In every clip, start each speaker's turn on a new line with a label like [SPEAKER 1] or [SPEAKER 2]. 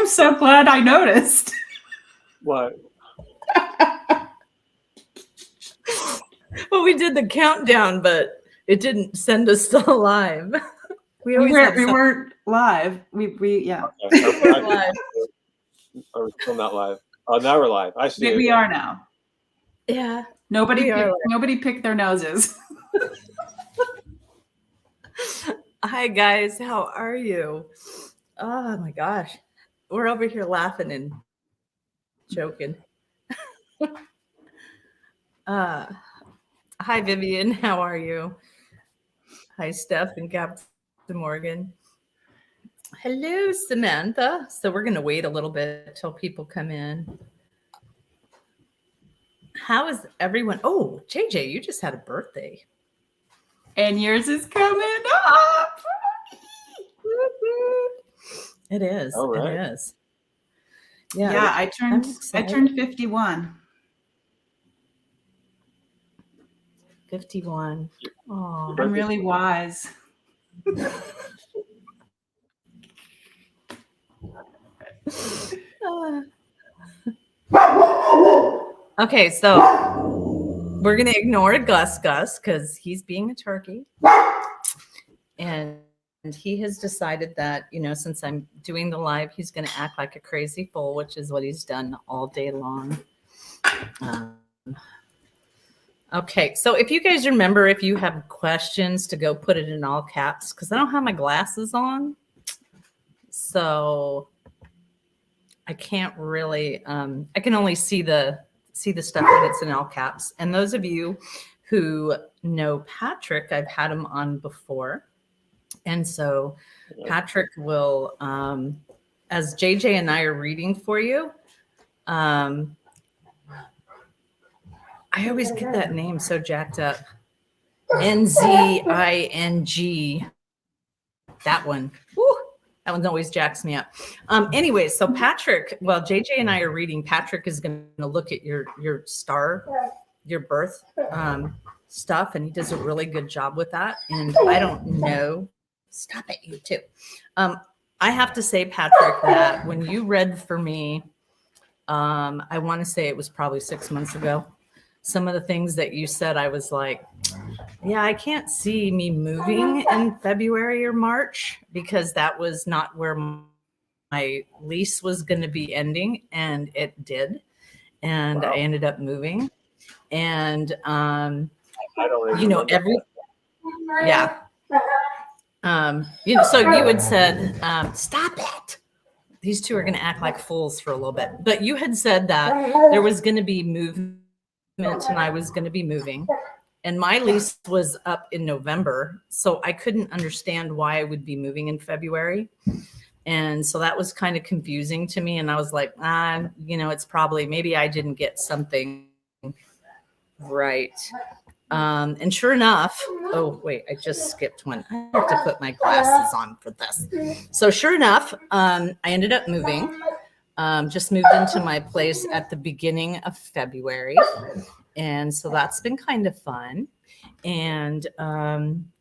[SPEAKER 1] I'm so glad I noticed.
[SPEAKER 2] What?
[SPEAKER 3] Well, we did the countdown, but it didn't send us to live.
[SPEAKER 1] We weren't live. Yeah.
[SPEAKER 2] Okay. Live. Or still not live. Oh, now we're live. I see.
[SPEAKER 1] We are now.
[SPEAKER 3] Yeah.
[SPEAKER 1] Nobody picked their noses.
[SPEAKER 3] Hi guys, how are you? Oh my gosh. We're over here laughing and joking. Hi Vivian, how are you? Hi Steph and Captain Morgan. Hello Samantha. So we're going to wait a little bit till people come in. How is everyone? Oh, JJ, you just had a birthday.
[SPEAKER 1] And yours is coming up.
[SPEAKER 3] It is.
[SPEAKER 2] All right.
[SPEAKER 3] It is.
[SPEAKER 1] Yeah, I turned 51.
[SPEAKER 3] 51. Oh,
[SPEAKER 1] I'm really wise.
[SPEAKER 3] Okay, so we're going to ignore Gus because he's being a turkey. And he has decided that, since I'm doing the live, he's going to act like a crazy fool, which is what he's done all day long. Okay, so if you guys remember, if you have questions, to go put it in all caps, because I don't have my glasses on. So I can't really, I can only see the stuff when it's in all caps. And those of you who know Patrick, I've had him on before. And so Patrick will, as JJ and I are reading for you, I always get that name so jacked up. Nzing. That one. Woo, that one always jacks me up. Anyways, so Patrick, well, JJ and I are reading. Patrick is going to look at your star, your birth stuff, and he does a really good job with that. And I don't know. Stop it, you too. I have to say, Patrick, that when you read for me, I want to say it was probably 6 months ago. Some of the things that you said, I was like, yeah, I can't see me moving in February or March because that was not where my lease was going to be ending, and it did. And wow. I ended up moving. And, yeah. So you had said, stop it. These two are going to act like fools for a little bit. But you had said that there was going to be movement and I was going to be moving. And my lease was up in November. So I couldn't understand why I would be moving in February. And so that was kind of confusing to me. And I was like, it's probably, maybe I didn't get something right. And sure enough, oh, wait, I just skipped one. I have to put my glasses on for this. So sure enough, I ended up moving, just moved into my place at the beginning of February. And so that's been kind of fun. And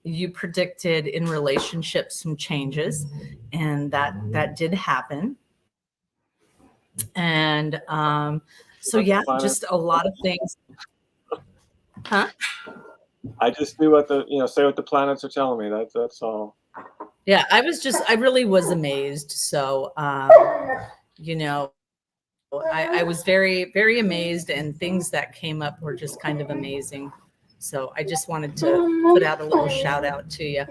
[SPEAKER 3] you predicted in relationships some changes, and that did happen. And so, yeah, just a lot of things. Huh?
[SPEAKER 2] I just do say what the planets are telling me. That's all.
[SPEAKER 3] Yeah, I really was amazed. So, I was very, very amazed, and things that came up were just kind of amazing. So I just wanted to put out a little shout out to you.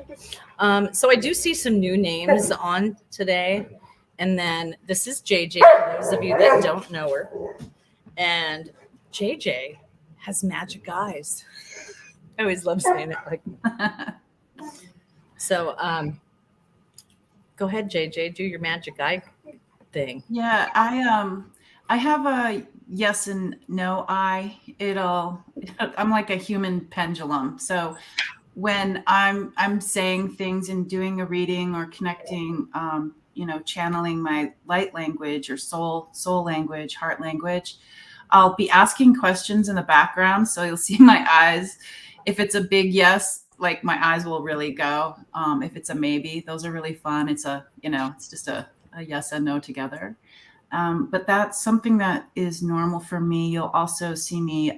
[SPEAKER 3] So I do see some new names on today. And then this is JJ, for those of you that don't know her. And JJ has magic eyes. I always love saying it like that. So go ahead, JJ, do your magic eye thing.
[SPEAKER 1] Yeah, I have a yes and no eye. I'm like a human pendulum. So when I'm saying things and doing a reading or connecting, channeling my light language or soul language, heart language, I'll be asking questions in the background. So you'll see my eyes. If it's a big yes, like my eyes will really go. If it's a maybe, those are really fun. It's it's just a a yes and no together. But that's something that is normal for me. You'll also see me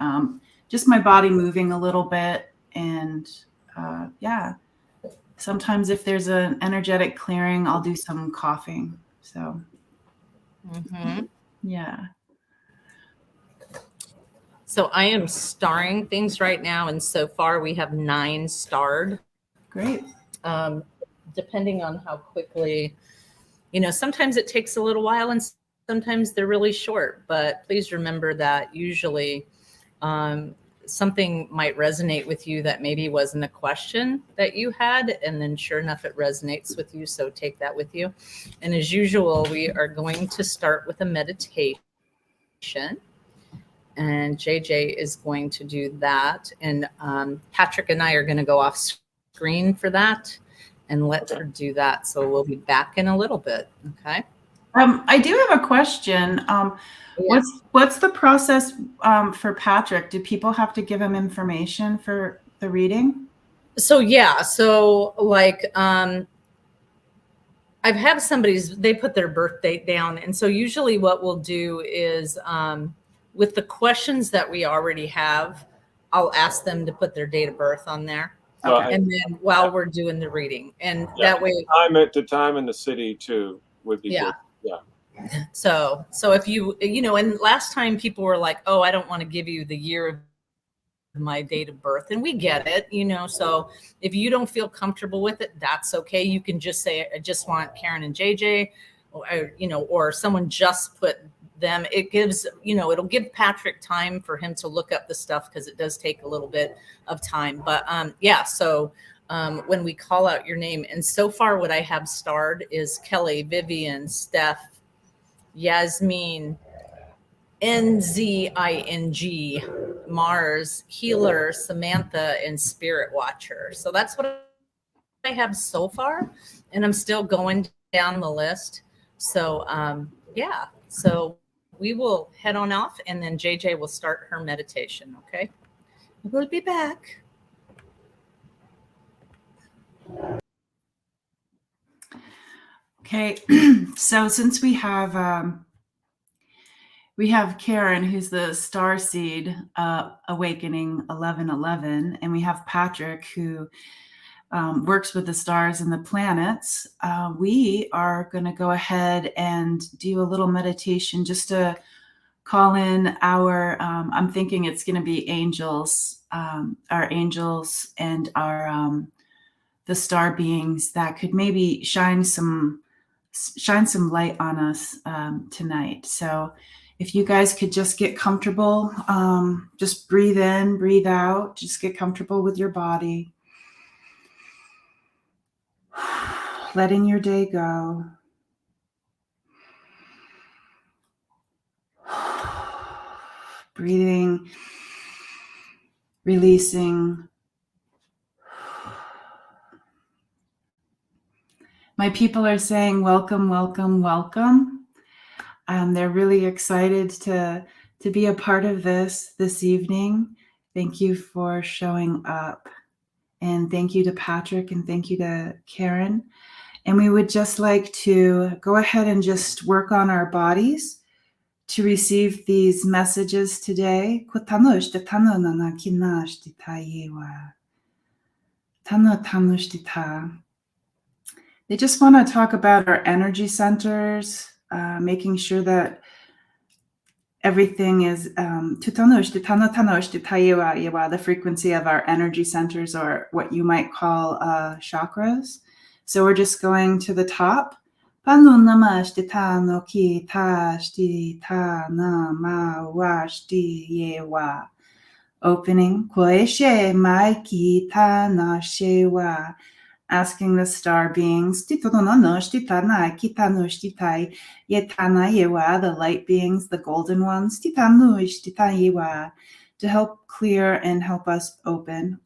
[SPEAKER 1] just my body moving a little bit. And yeah, sometimes if there's an energetic clearing, I'll do some coughing. So, yeah.
[SPEAKER 3] So I am starring things right now. And so far we have 9 starred.
[SPEAKER 1] Great.
[SPEAKER 3] Depending on how quickly, sometimes it takes a little while and sometimes they're really short, but please remember that usually something might resonate with you that maybe wasn't a question that you had. And then sure enough, it resonates with you. So take that with you. And as usual, we are going to start with a meditation. And JJ is going to do that. And Patrick and I are going to go off screen for that and let her do that. So we'll be back in a little bit. Okay.
[SPEAKER 1] I do have a question. What's the process for Patrick? Do people have to give him information for the reading?
[SPEAKER 3] So yeah. So like I've had they put their birth date down. And so usually what we'll do is with the questions that we already have, I'll ask them to put their date of birth on there.
[SPEAKER 1] Okay.
[SPEAKER 3] And then while we're doing the reading, and
[SPEAKER 2] Yeah,
[SPEAKER 3] that way,
[SPEAKER 2] the time and the city too would be good. Yeah.
[SPEAKER 3] So if and last time people were like, "Oh, I don't want to give you the year of my date of birth," and we get it, So if you don't feel comfortable with it, that's okay. You can just say, "I just want Karen and JJ," or someone just put them. It gives, it'll give Patrick time for him to look up the stuff because it does take a little bit of time. But so when we call out your name, and so far what I have starred is Kelly, Vivian, Steph, Yasmin, NZING, Mars, Healer, Samantha, and Spirit Watcher. So that's what I have so far, and I'm still going down the list. So so we will head on off, and then JJ will start her meditation. Okay, we'll be back.
[SPEAKER 1] Okay, so since we have Karen, who's the star seed, awakening 1111, and we have Patrick, who works with the stars and the planets, we are going to go ahead and do a little meditation just to call in our, I'm thinking it's going to be angels, our angels and our, the star beings that could maybe shine some light on us tonight. So if you guys could just get comfortable, just breathe in, breathe out, just get comfortable with your body. Letting your day go. Breathing, releasing. My people are saying welcome, welcome, welcome. They're really excited to be a part of this evening. Thank you for showing up. And thank you to Patrick and thank you to Karen. And we would just like to go ahead and just work on our bodies to receive these messages today. They just want to talk about our energy centers, making sure that everything is the frequency of our energy centers, or what you might call chakras. So we're just going to the top. Opening. Asking the star beings, the light beings, the golden ones, to help clear and help us open.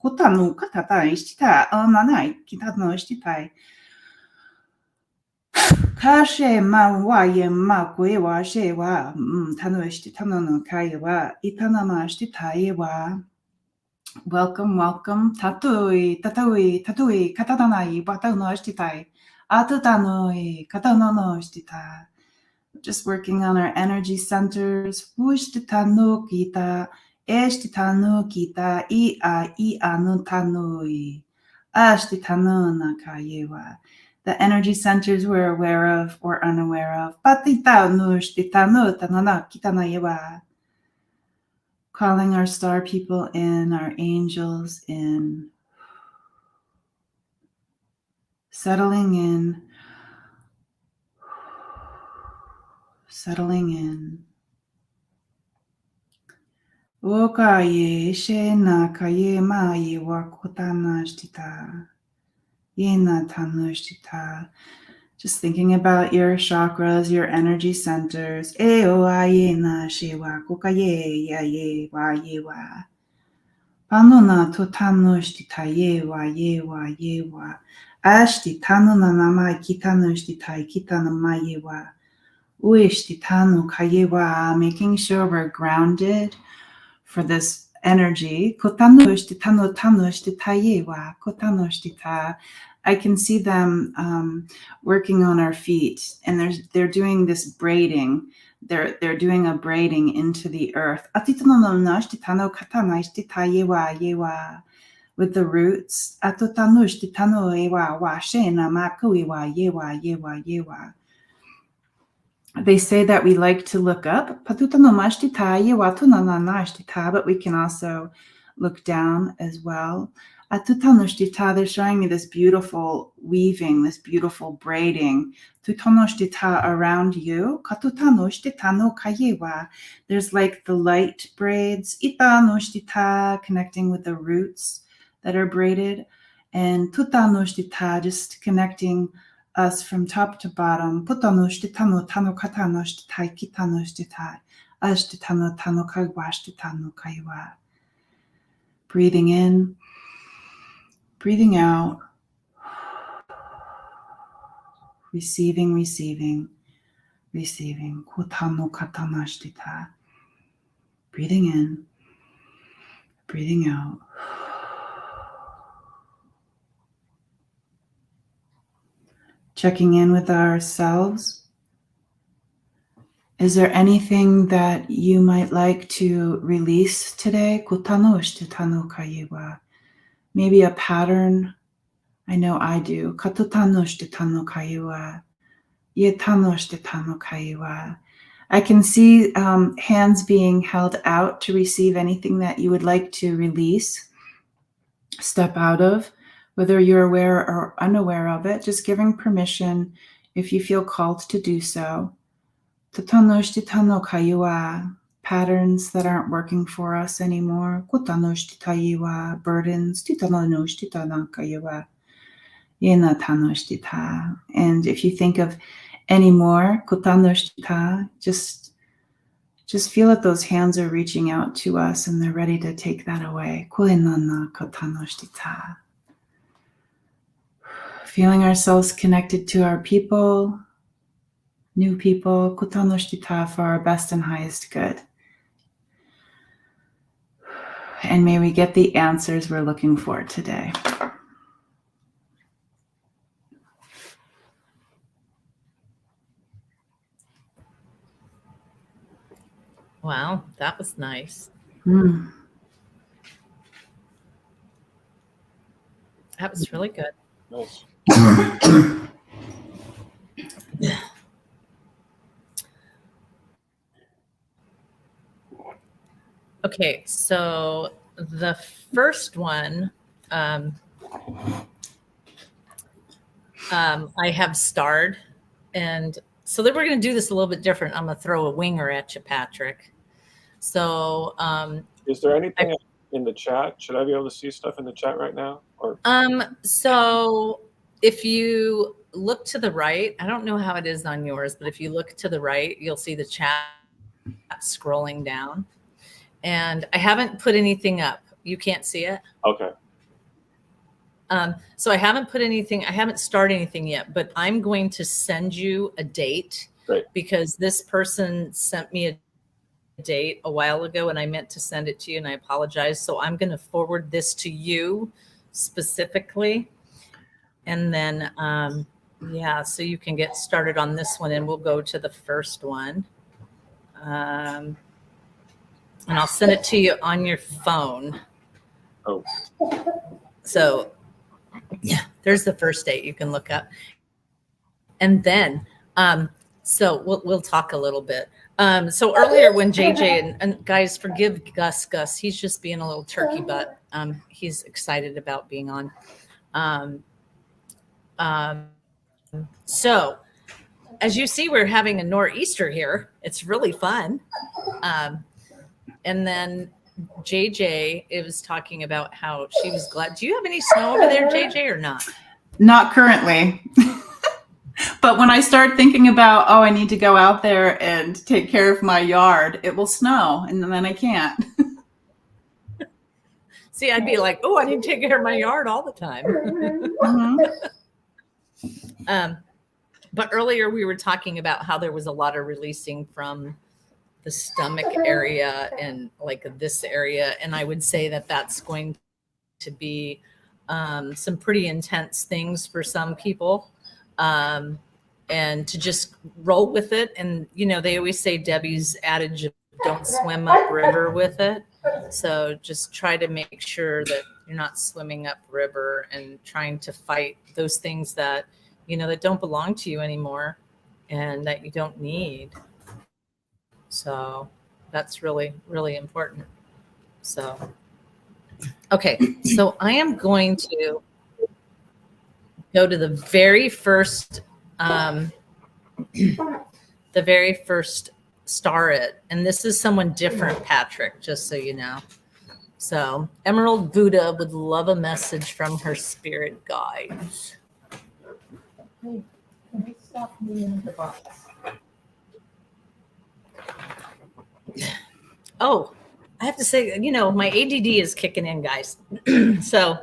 [SPEAKER 1] Welcome, welcome. Tatui, tatui, tatui, katadanai, bataunoshtitai. Atutanoi, katanonoshtita. Just working on our energy centers. Ushtitanu kita, eshtitanu kita, anu tanui. Ashtitanu nakayewa. The energy centers we're aware of or unaware of. Patitanu shtitanu tanana kitanayewa. Calling our star people in, our angels in. Settling in. Settling in. Okaye shena kaye maye wakotanashtita. Yena tanushtita. Just thinking about your chakras, your energy centers. Eo ayena shewa kokaye yaye wa ye wa. Panona to tanushtita ye wa. Ashti tanuna nama kitanushtita kitanama ye wa. Uishtitanu kayewa. Making sure we're grounded for this energy. I can see them working on our feet, and they're doing this braiding. They're doing a braiding into the earth with the roots. They say that we like to look up, but we can also look down as well. They're showing me this beautiful weaving, this beautiful braiding around you. There's like the light braids, connecting with the roots that are braided, and just connecting us from top to bottom. Breathing in, breathing out, receiving. Breathing in, breathing out. Checking in with ourselves. Is there anything that you might like to release today? Maybe a pattern. I know I do. I can see hands being held out to receive anything that you would like to release, step out of, whether you're aware or unaware of it, just giving permission if you feel called to do so. Patterns that aren't working for us anymore. Burdens. And if you think of any more, just feel that those hands are reaching out to us and they're ready to take that away. Feeling ourselves connected to our people, new people, for our best and highest good. And may we get the answers we're looking for today.
[SPEAKER 3] Wow, that was nice. That was really good.
[SPEAKER 2] Nice.
[SPEAKER 3] Okay, so the first one, I have starred, and so then we're going to do this a little bit different. I'm going to throw a winger at you, Patrick. So,
[SPEAKER 2] is there anything in the chat? Should I be able to see stuff in the chat right now? Or
[SPEAKER 3] so if you look to the right, I don't know how it is on yours, but if you look to the right, you'll see the chat scrolling down. And I haven't put anything up. You can't see it?
[SPEAKER 2] Okay.
[SPEAKER 3] So I haven't put anything, I haven't started anything yet, but I'm going to send you a date.
[SPEAKER 2] Great.
[SPEAKER 3] Because this person sent me a date a while ago and I meant to send it to you and I apologize. So I'm going to forward this to you specifically. And then Yeah, so you can get started on this one, and we'll go to the first one. And I'll send it to you on your phone.
[SPEAKER 2] Oh.
[SPEAKER 3] So, yeah, there's the first date you can look up. And then, so we'll talk a little bit. So earlier when JJ and guys, forgive Gus, he's just being a little turkey butt. He's excited about being on. So as you see, we're having a nor'easter here. It's really fun. And then JJ, it was talking about how she was glad. Do you have any snow over there, JJ, or not?
[SPEAKER 1] Not currently. But when I start thinking about, oh, I need to go out there and take care of my yard, it will snow, and then I can't.
[SPEAKER 3] See, I'd be like, oh, I need to take care of my yard all the time.
[SPEAKER 1] Mm-hmm.
[SPEAKER 3] But earlier we were talking about how there was a lot of releasing from the stomach area and like this area. And I would say that that's going to be some pretty intense things for some people. And to just roll with it. And, you know, they always say Debbie's adage of don't swim upriver with it. So just try to make sure that you're not swimming upriver and trying to fight those things that, you know, that don't belong to you anymore and that you don't need. So that's really, really important. So, okay. So I am going to go to the very first star it. And this is someone different, Patrick, just so you know. So Emerald Buddha would love a message from her spirit guides. Hey, can we stop moving the box? Oh, I have to say, you know, my ADD is kicking in, guys. So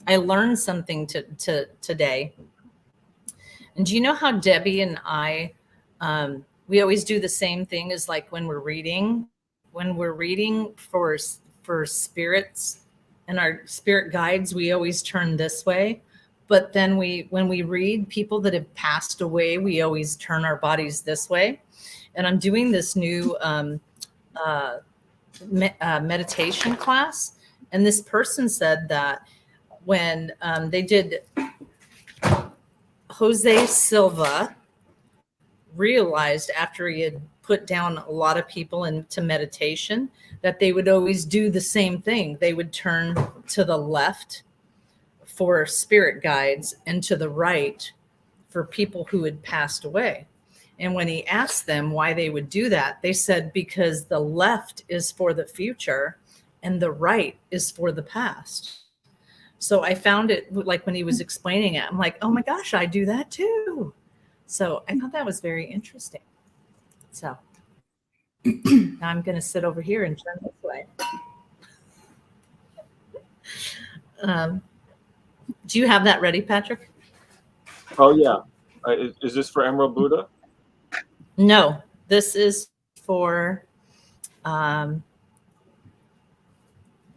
[SPEAKER 3] I learned something today. And do you know how Debbie and I, we always do the same thing as like when we're reading for spirits and our spirit guides, we always turn this way. But then when we read people that have passed away, we always turn our bodies this way. And I'm doing this new meditation class. And this person said that when they did, Jose Silva realized after he had put down a lot of people into meditation that they would always do the same thing. They would turn to the left for spirit guides and to the right for people who had passed away. And when he asked them why they would do that, they said, because the left is for the future and the right is for the past. So I found it like when he was explaining it, I'm like, oh my gosh, I do that too. So I thought that was very interesting. So now I'm going to sit over here and turn this way. Do you have that ready, Patrick?
[SPEAKER 2] Oh, yeah. Is this for Emerald Buddha?
[SPEAKER 3] No, this is for,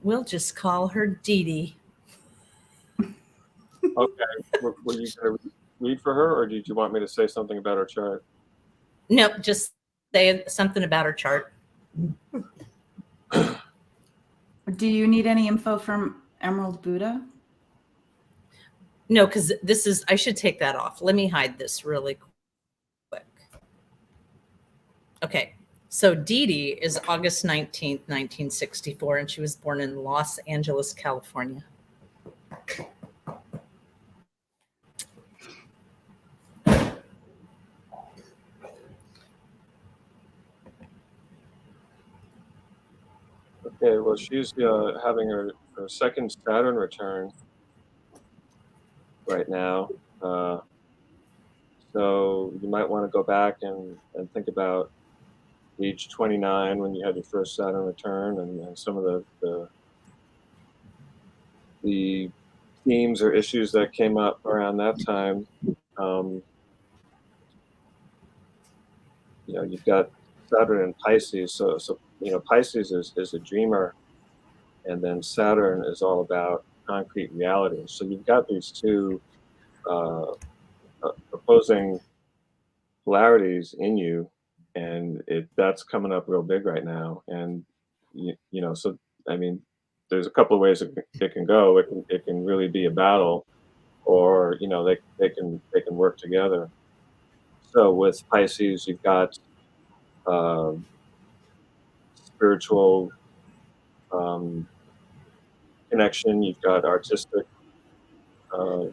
[SPEAKER 3] we'll just call her Dee Dee.
[SPEAKER 2] Okay. Were you going to read for her, or did you want me to say something about her chart?
[SPEAKER 3] Nope, just say something about her chart.
[SPEAKER 1] Do you need any info from Emerald Buddha?
[SPEAKER 3] No, because this is, I should take that off. Let me hide this really quick. Okay, so Dee Dee is August 19th, 1964, and she was born in Los Angeles, California.
[SPEAKER 2] Okay, well, she's having her second Saturn return right now. So you might want to go back and think about age 29 when you had your first Saturn return and some of the themes or issues that came up around that time. You know, you've got Saturn and Pisces. So you know, Pisces is a dreamer, and then Saturn is all about concrete reality. So you've got these two opposing polarities in you, and that's coming up real big right now. And you know, so I mean, there's a couple of ways it can go. It can really be a battle, or you know, they can work together. So with Pisces, you've got um, spiritual um, connection, you've got artistic uh,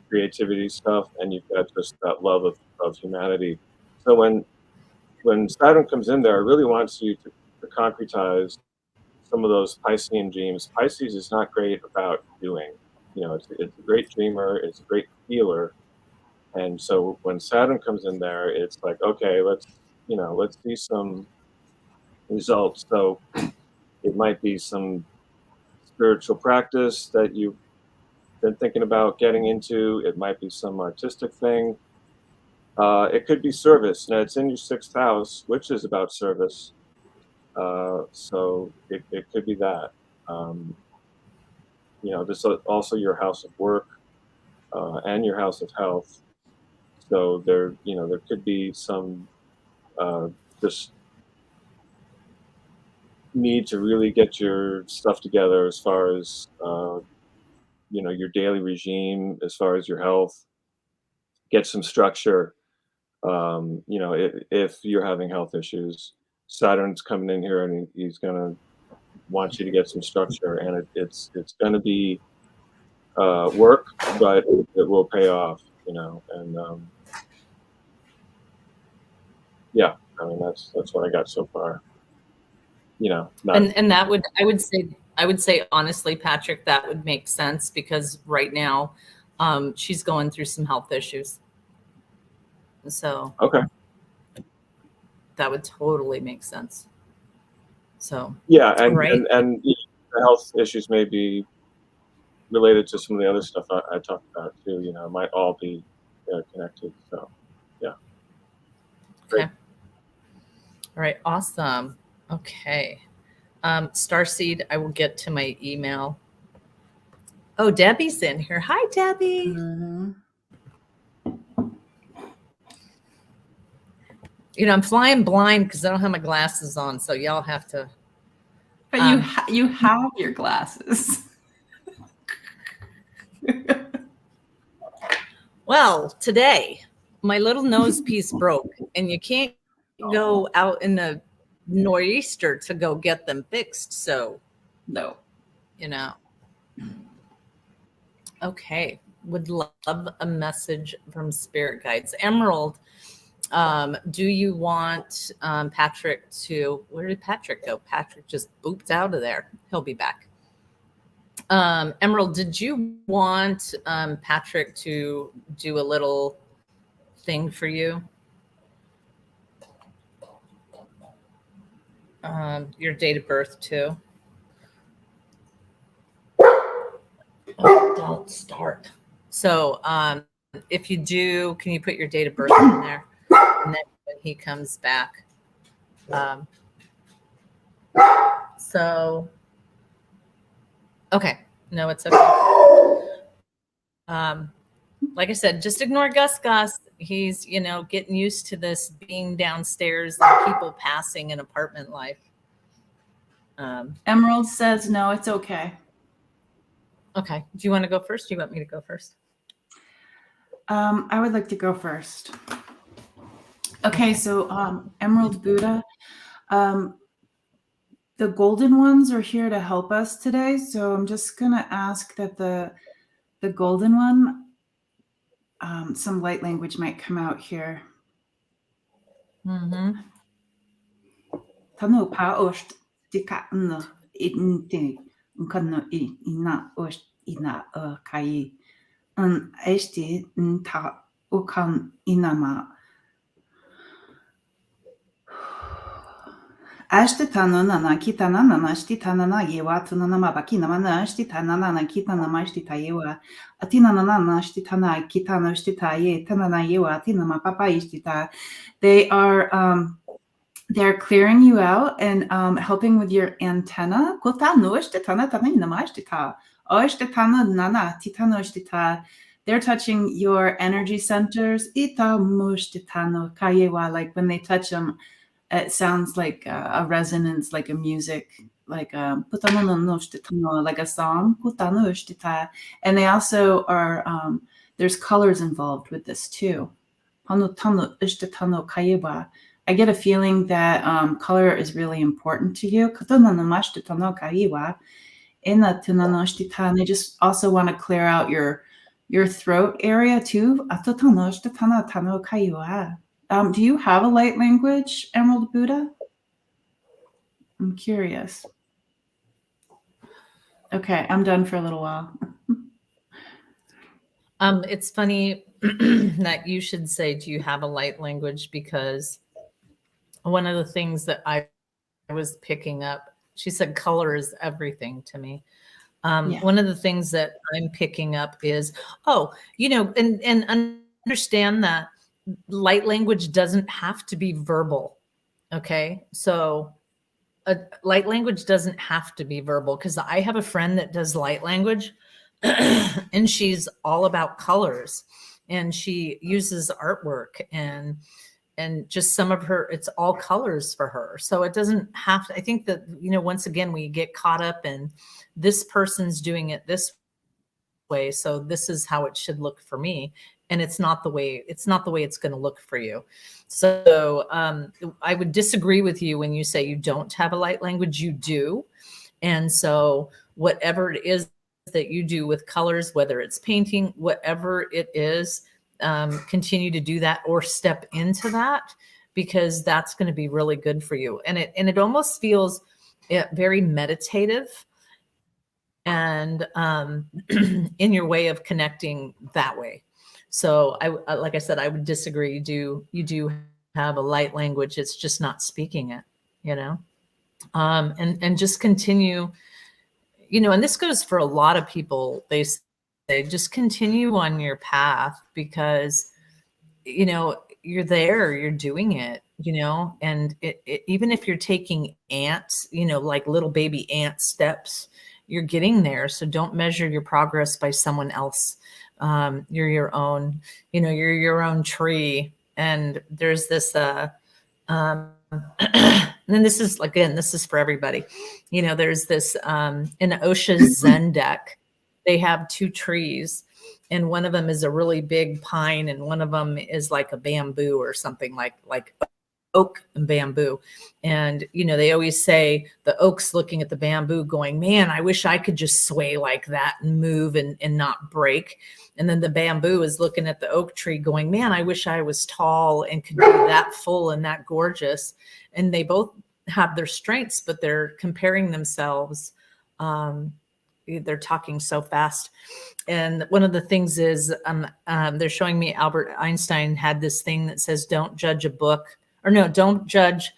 [SPEAKER 2] creativity stuff, and you've got just that love of humanity. So when Saturn comes in there, it really wants you to concretize some of those Piscean dreams. Pisces is not great about doing. You know, it's a great dreamer, it's a great feeler. And so when Saturn comes in there, it's like, okay, let's see some results. So it might be some spiritual practice that you've been thinking about getting into. It might be some artistic thing. It could be service. Now it's in your sixth house, which is about service. So it could be that. Um, this is also your house of work and your house of health. So there could be some just need to really get your stuff together as far as your daily regime, as far as your health. Get some structure. If you're having health issues, Saturn's coming in here and he's gonna want you to get some structure, and it's gonna be work, but it will pay off. And yeah, I mean that's what I got so far. Not
[SPEAKER 3] And that would, I would say honestly, Patrick, that would make sense because right now she's going through some health issues. So
[SPEAKER 2] okay.
[SPEAKER 3] that would totally make sense. So
[SPEAKER 2] Yeah, and
[SPEAKER 3] right.
[SPEAKER 2] and the health issues may be related to some of the other stuff I talked about too. It might all be connected. So yeah. Great.
[SPEAKER 3] Okay. All right. Awesome. Okay. Starseed, I will get to my email. Oh, Debbie's in here. Hi, Debbie.
[SPEAKER 1] Mm-hmm.
[SPEAKER 3] I'm flying blind because I don't have my glasses on, so y'all have to.
[SPEAKER 1] But you have your glasses.
[SPEAKER 3] Well, today my little nose piece broke, and you can't go out in the nor'easter to go get them fixed. So,
[SPEAKER 1] No.
[SPEAKER 3] Okay. Would love a message from spirit guides. Emerald, do you want Patrick to, where did Patrick go? Patrick just booped out of there. He'll be back. Emerald, did you want Patrick to do a little thing for you? Your date of birth too. Oh, don't start. So if you do, can you put your date of birth in there? And then when he comes back. Okay. No, it's okay. Like I said, just ignore Gus. He's, getting used to this being downstairs and people passing in apartment life.
[SPEAKER 1] Emerald says no, it's okay.
[SPEAKER 3] Okay. Do you want to go first? Do you want me to go first?
[SPEAKER 1] I would like to go first. Okay, so Emerald Buddha, the golden ones are here to help us today. So I'm just gonna ask that the golden one, some light language might come out here.
[SPEAKER 3] Mm-hmm.
[SPEAKER 1] Tanu pa ost tika no inte nkano ina ost ina kai esti nta ukan inama ashti tanana na kitana na ashti tanana yewa tunana mabakina mana ashti tanana na kitana mashti tayewa atina na ashti tana kitana ashti taye tanana yewa atina ma papa ishti ta. They are they're clearing you out and helping with your antenna. they're touching your energy centers. Ita mushtitano kayewa, like when they touch them, it sounds like a resonance, like a music, like like a song. And they also are there's colors involved with this too. I get a feeling that color is really important to you. And they just also want to clear out your throat area too. Do you have a light language, Emerald Buddha? I'm curious. Okay, I'm done for a little while.
[SPEAKER 3] It's funny that you should say, do you have a light language? Because one of the things that I was picking up, she said color is everything to me.
[SPEAKER 1] Yeah.
[SPEAKER 3] One of the things that I'm picking up is, and understand that light language doesn't have to be verbal. Okay. So light language doesn't have to be verbal, because I have a friend that does light language and she's all about colors, and she uses artwork and just some of her, it's all colors for her. So it doesn't have to, I think that, once again, we get caught up in this person's doing it this way, so this is how it should look for me. And it's not the way it's going to look for you. So I would disagree with you when you say you don't have a light language. You do. And so whatever it is that you do with colors, whether it's painting, whatever it is, continue to do that or step into that, because that's going to be really good for you. And it almost feels very meditative and in your way of connecting that way. So I like I said, I would disagree. You do have a light language. It's just not speaking it, and just continue, and this goes for a lot of people. They say, just continue on your path, because, you're there, you're doing it, and even if you're taking ants, like little baby ant steps, you're getting there. So don't measure your progress by someone else. You're your own, you're your own tree. And there's this, and then this is for everybody. There's this, in OSHA's Zen deck, they have two trees, and one of them is a really big pine, and one of them is like a bamboo or something like oak and bamboo. And, they always say the oak's looking at the bamboo going, man, I wish I could just sway like that and move and not break. And then the bamboo is looking at the oak tree going, man, I wish I was tall and could be that full and that gorgeous. And they both have their strengths, but they're comparing themselves. They're talking so fast. And one of the things is they're showing me Albert Einstein had this thing that says, don't judge a book, or no, don't judge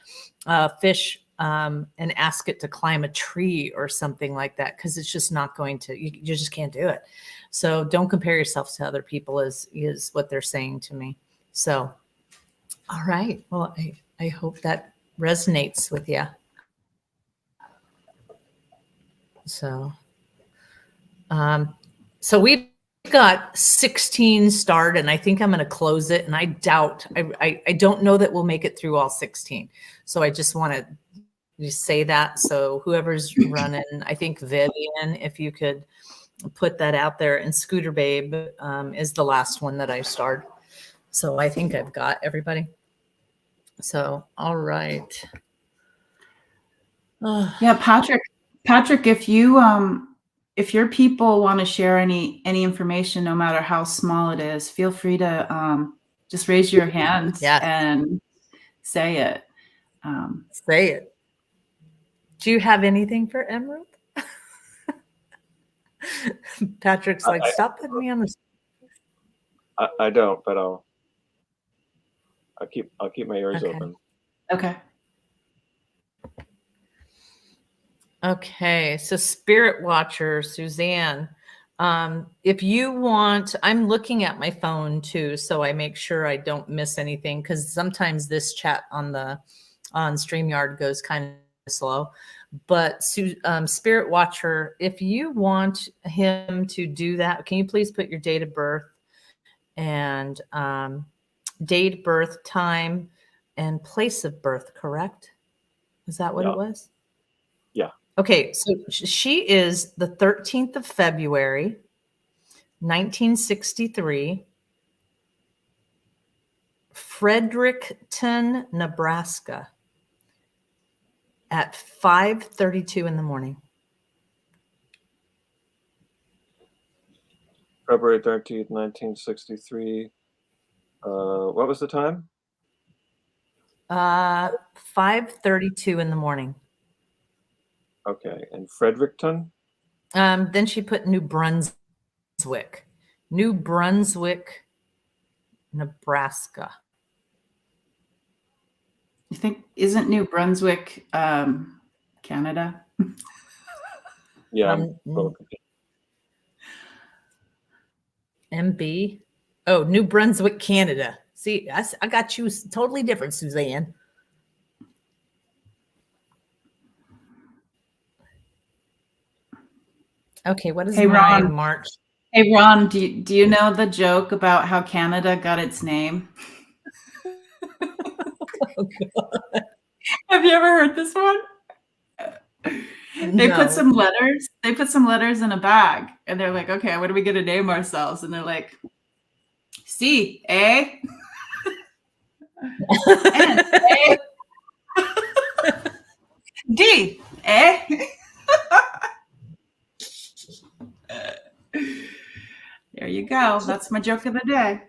[SPEAKER 3] fish and ask it to climb a tree or something like that, because it's just not going to, you just can't do it. So don't compare yourself to other people is what they're saying to me. So, all right. Well, I hope that resonates with you. So, so we've got 16 started, and I think I'm going to close it. And I doubt, I don't know that we'll make it through all 16. So I just want to just say that. So whoever's running, I think Vivian, if you could put that out there, and Scooter Babe is the last one that I started. So I think I've got everybody. So, all right.
[SPEAKER 1] Yeah, Patrick, if your people want to share any information, no matter how small it is, feel free to just raise your hands and say it.
[SPEAKER 3] Say it. Do you have anything for Emerald? Patrick's like, stop putting me on the.
[SPEAKER 2] I don't, but I'll keep my ears open.
[SPEAKER 1] Okay.
[SPEAKER 3] Okay, so Spirit Watcher, Suzanne, if you want, I'm looking at my phone too, so I make sure I don't miss anything, because sometimes this chat on StreamYard goes kind of slow. But Spirit Watcher, if you want him to do that, can you please put your date of birth and date, birth, time, and place of birth, correct? Is that what
[SPEAKER 2] Yeah.
[SPEAKER 3] it was?
[SPEAKER 2] Yeah.
[SPEAKER 3] Okay, so she is the 13th of February, 1963, Fredericton, Nebraska, at 5:32 in the morning.
[SPEAKER 2] February 13th, 1963. What was the time?
[SPEAKER 3] 5:32 in the morning.
[SPEAKER 2] Okay. And Fredericton?
[SPEAKER 3] Then she put New Brunswick, Nebraska.
[SPEAKER 1] You think, isn't New Brunswick Canada?
[SPEAKER 2] Yeah. I'm a little confused.
[SPEAKER 3] MB. Oh, New Brunswick, Canada. See, I got you totally different, Suzanne. Okay, what is
[SPEAKER 1] Hey,
[SPEAKER 3] my
[SPEAKER 1] Ron.
[SPEAKER 3] March?
[SPEAKER 1] Hey, Ron, do you know the joke about how Canada got its name?
[SPEAKER 3] Oh, God.
[SPEAKER 1] Have you ever heard this one? They put
[SPEAKER 3] No.
[SPEAKER 1] some letters. They put some letters in a bag, and they're like, "Okay, what are we gonna name ourselves?" And they're like, "C, A, N, A, D, A." There you go. That's my joke of the day.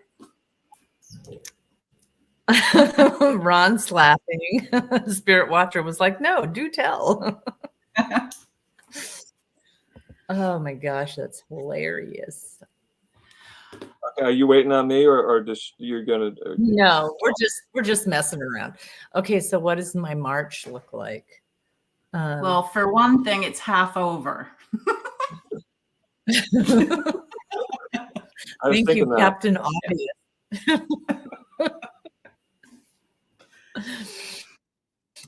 [SPEAKER 3] Ron's laughing. Spirit Watcher was like, "No, do tell." Oh my gosh, that's hilarious.
[SPEAKER 2] Okay, are you waiting on me, or just you're gonna?
[SPEAKER 3] No, we're just messing around. Okay, so what does my March look like?
[SPEAKER 1] Well, for one thing, it's half over.
[SPEAKER 2] I was
[SPEAKER 3] Thank you,
[SPEAKER 2] thinking that.
[SPEAKER 3] Captain Obvious.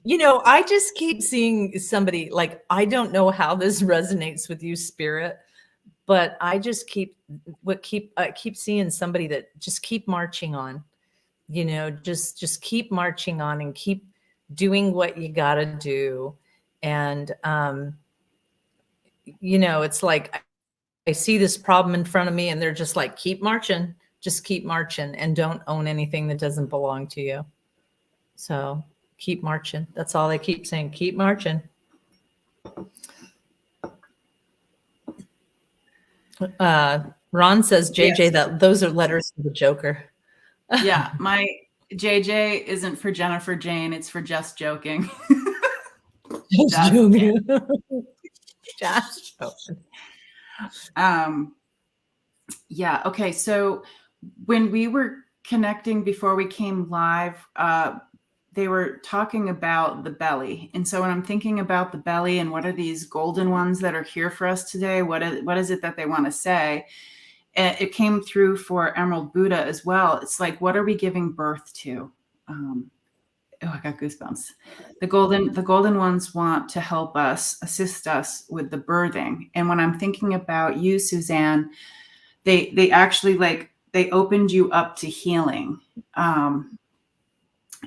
[SPEAKER 3] You know, I just keep seeing somebody, like, I don't know how this resonates with you, Spirit, but I just keep seeing somebody that just keep marching on. You know, just keep marching on and keep doing what you got to do. And you know, it's like I see this problem in front of me and they're just like, keep marching, just keep marching, and don't own anything that doesn't belong to you. So keep marching. That's all they keep saying. Keep marching. Ron says, JJ,
[SPEAKER 1] Yes.
[SPEAKER 3] that those are letters to the Joker.
[SPEAKER 1] Yeah, my JJ isn't for Jennifer Jane. It's for just joking.
[SPEAKER 3] Just joking. Just joking.
[SPEAKER 1] Yeah. Okay. So when we were connecting before we came live, they were talking about the belly. And so when I'm thinking about the belly and what are these golden ones that are here for us today, what is it that they want to say? It came through for Emerald Buddha as well. It's like, what are we giving birth to? Oh, I got goosebumps. The golden ones want to help us, assist us with the birthing. And when I'm thinking about you, Suzanne, they actually, like, they opened you up to healing.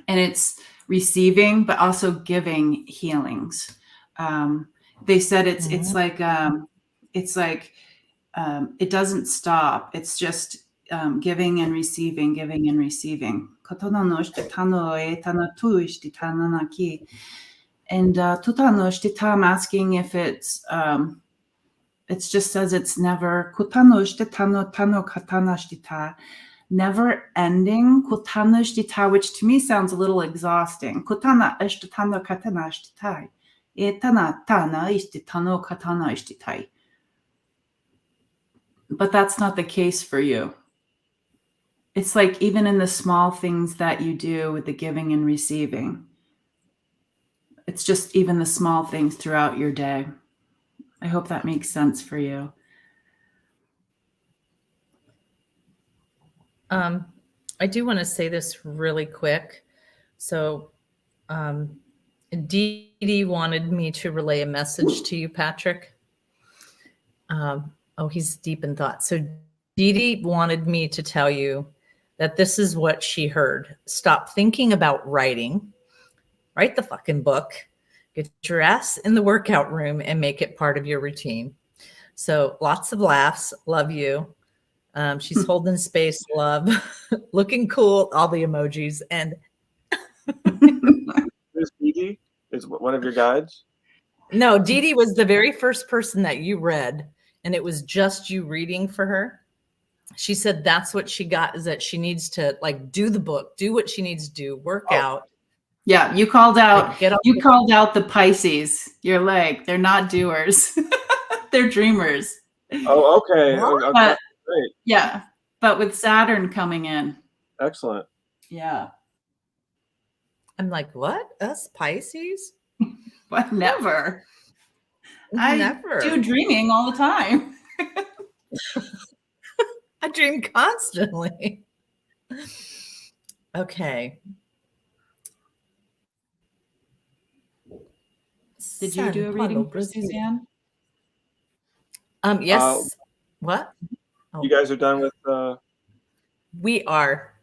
[SPEAKER 1] And it's receiving, but also giving healings. They said it's like it doesn't stop. It's just giving and receiving, giving and receiving. And I'm asking if it just says it's never never ending, which to me sounds a little exhausting. But that's not the case for you. It's like even in the small things that you do with the giving and receiving, it's just even the small things throughout your day. I hope that makes sense for you.
[SPEAKER 3] I do want to say this really quick. So, Dee Dee wanted me to relay a message to you, Patrick. Oh, he's deep in thought. So, Dee Dee Dee wanted me to tell you that this is what she heard. Stop thinking about writing. Write the fucking book. Get your ass in the workout room and make it part of your routine. So lots of laughs. Love you. She's holding space. Love. Looking cool. All the emojis. And
[SPEAKER 2] This Dee Dee is one of your guides?
[SPEAKER 3] no, Dee Dee was the very first person that you read, and it was just you reading for her. She said that's what she got, is that she needs to like do the book, do what she needs to do, work out.
[SPEAKER 1] Yeah, you called out.
[SPEAKER 3] Like, get up.
[SPEAKER 1] You called out the Pisces. You're like, they're not doers. They're dreamers.
[SPEAKER 2] Oh, okay.
[SPEAKER 3] What?
[SPEAKER 2] Okay. Great.
[SPEAKER 1] Yeah, but with Saturn coming in.
[SPEAKER 2] Excellent.
[SPEAKER 1] Yeah.
[SPEAKER 3] I'm like, what? Us Pisces?
[SPEAKER 1] But never.
[SPEAKER 3] Never.
[SPEAKER 1] I do dreaming all the time.
[SPEAKER 3] I dream constantly. Okay.
[SPEAKER 1] Did you do a reading for Suzanne?
[SPEAKER 3] Yes. What?
[SPEAKER 2] You guys are done with
[SPEAKER 3] We are.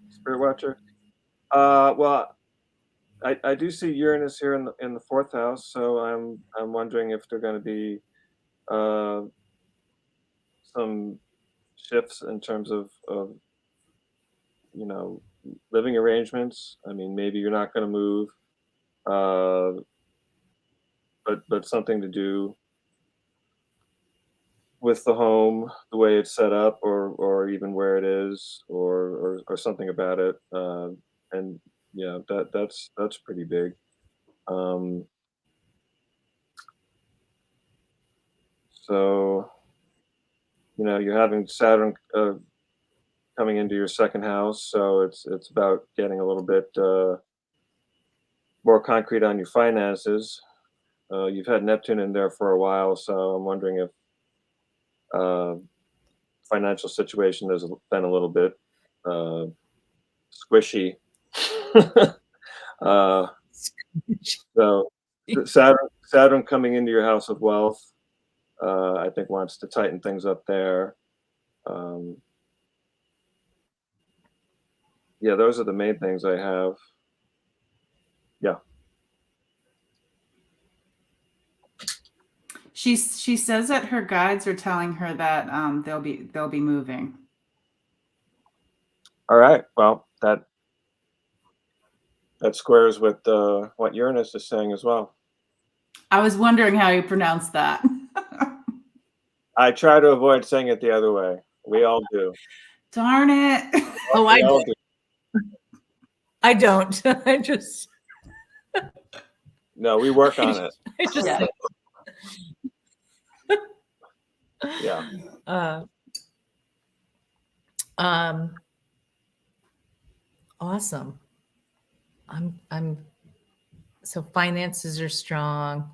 [SPEAKER 2] Spirit Watcher? Well, I do see Uranus here in the fourth house, so I'm wondering if there are going to be some shifts in terms of living arrangements. I mean, maybe you're not going to move, but something to do with the home, the way it's set up, or even where it is, or something about it. And yeah, that's pretty big. So you're having Saturn coming into your second house, so it's about getting a little bit more concrete on your finances. You've had Neptune in there for a while, so I'm wondering if financial situation has been a little bit squishy. So Saturn coming into your house of wealth, I think wants to tighten things up there. Yeah, those are the main things I have. Yeah.
[SPEAKER 1] She says that her guides are telling her that they'll be moving.
[SPEAKER 2] All right. Well, that squares with what Uranus is saying as well.
[SPEAKER 1] I was wondering how you pronounce that.
[SPEAKER 2] I try to avoid saying it the other way. We all do.
[SPEAKER 1] Darn it.
[SPEAKER 3] Oh,
[SPEAKER 2] We all do.
[SPEAKER 3] I don't. I just.
[SPEAKER 2] No, we work on it.
[SPEAKER 3] I just.
[SPEAKER 2] Yeah.
[SPEAKER 3] Awesome. I'm so finances are strong.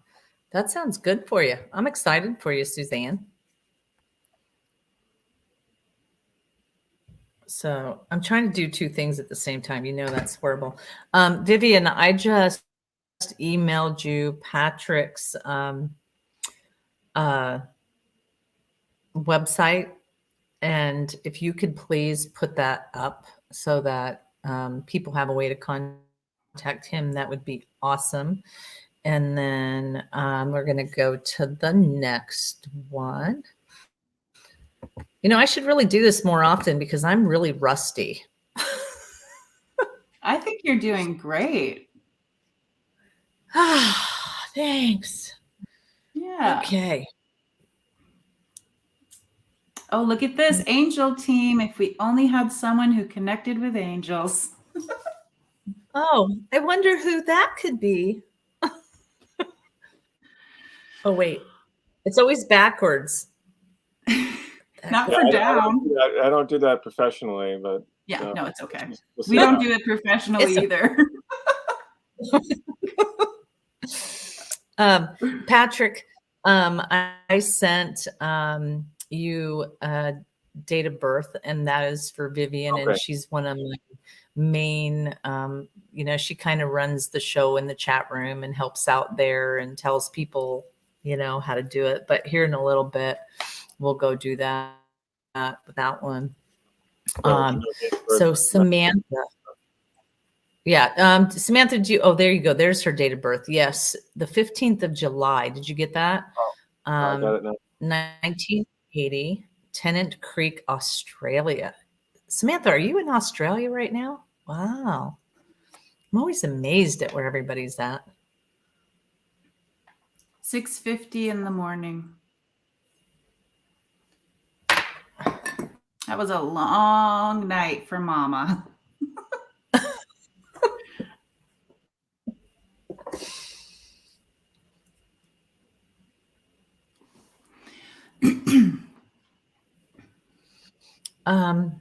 [SPEAKER 3] That sounds good for you. I'm excited for you, Suzanne. So I'm trying to do two things at the same time. You know, that's horrible. Vivian, I just emailed you Patrick's website. And if you could please put that up so that people have a way to contact him, that would be awesome. And then we're going to go to the next one. I should really do this more often because I'm really rusty.
[SPEAKER 1] I think you're doing great.
[SPEAKER 3] Thanks.
[SPEAKER 1] Yeah.
[SPEAKER 3] Okay.
[SPEAKER 1] Oh, look at this angel team. If we only had someone who connected with angels.
[SPEAKER 3] Oh, I wonder who that could be. Oh, wait. It's always backwards.
[SPEAKER 1] Not for down.
[SPEAKER 2] I don't do that professionally, but
[SPEAKER 1] yeah, no, it's okay.
[SPEAKER 2] We'll
[SPEAKER 1] We don't do it professionally either.
[SPEAKER 3] Patrick, I sent you a date of birth, and that is for Vivian, and she's one of my main, she kind of runs the show in the chat room and helps out there and tells people, how to do it. But here in a little bit, we'll go do that. that one.
[SPEAKER 2] So, no date of birth,
[SPEAKER 3] So
[SPEAKER 2] not-
[SPEAKER 3] Samantha. Yeah. Samantha, there you go. There's her date of birth. Yes. The 15th of July. Did you get that?
[SPEAKER 2] I got it now.
[SPEAKER 3] 1980, Tennant Creek, Australia. Samantha, are you in Australia right now? Wow. I'm always amazed at where everybody's at.
[SPEAKER 1] 6:50 in the morning. That was a long night for Mama.
[SPEAKER 3] Um,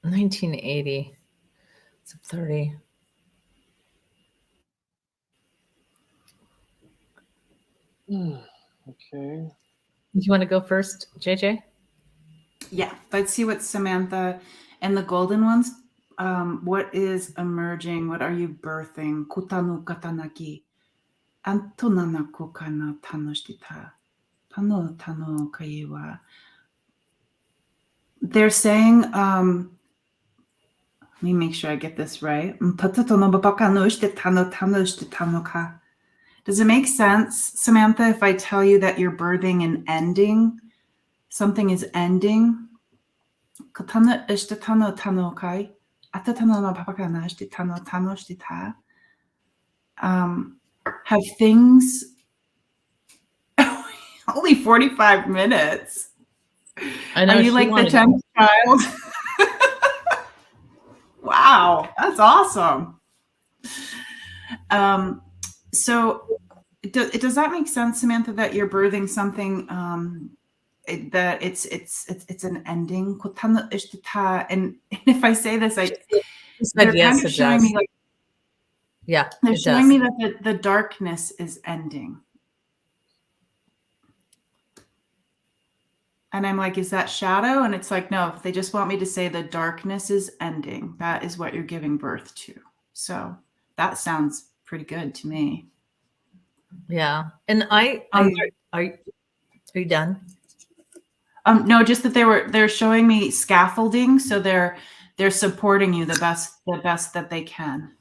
[SPEAKER 3] 1980. It's 30.
[SPEAKER 2] Okay.
[SPEAKER 3] You want to go first, JJ?
[SPEAKER 1] Yeah, let's see what Samantha and the golden ones. What is emerging? What are you birthing? Kutanu katanaki. Antonana kokana tanoshtita. Tano tano kaiwa. They're saying, let me make sure I get this right. Does it make sense, Samantha, if I tell you that you're birthing an ending? Something is ending? Have things only 45 minutes?
[SPEAKER 3] I know.
[SPEAKER 1] Are you like the 10th child? Wow, that's awesome. So does that make sense, Samantha, that you're birthing something that it's an ending? And if I say this, they're
[SPEAKER 3] yes,
[SPEAKER 1] kind of
[SPEAKER 3] it
[SPEAKER 1] showing
[SPEAKER 3] does.
[SPEAKER 1] me like
[SPEAKER 3] Yeah,
[SPEAKER 1] they're
[SPEAKER 3] it
[SPEAKER 1] showing
[SPEAKER 3] does.
[SPEAKER 1] me that the darkness is ending. And I'm like, is that shadow? And it's like, no, they just want me to say the darkness is ending. That is what you're giving birth to. So that sounds pretty good to me.
[SPEAKER 3] Yeah. And are you done?
[SPEAKER 1] No, just that they're showing me scaffolding, so they're supporting you the best that they can.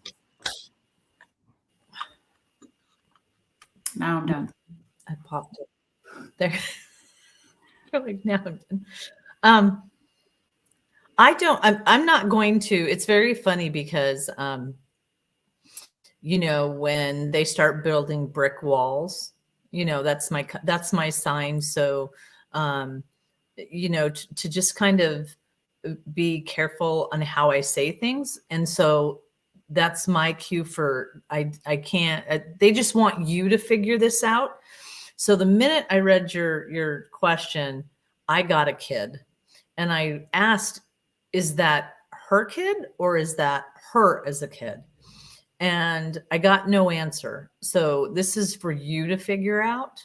[SPEAKER 1] Now I'm done.
[SPEAKER 3] I popped it there. You're like, now I'm done. I'm not going to. It's very funny because when they start building brick walls, that's my sign. So to just kind of be careful on how I say things. And so that's my cue for I can't they just want you to figure this out. So the minute I read your question, I got a kid. And I asked, is that her kid or is that her as a kid? And I got no answer. So this is for you to figure out.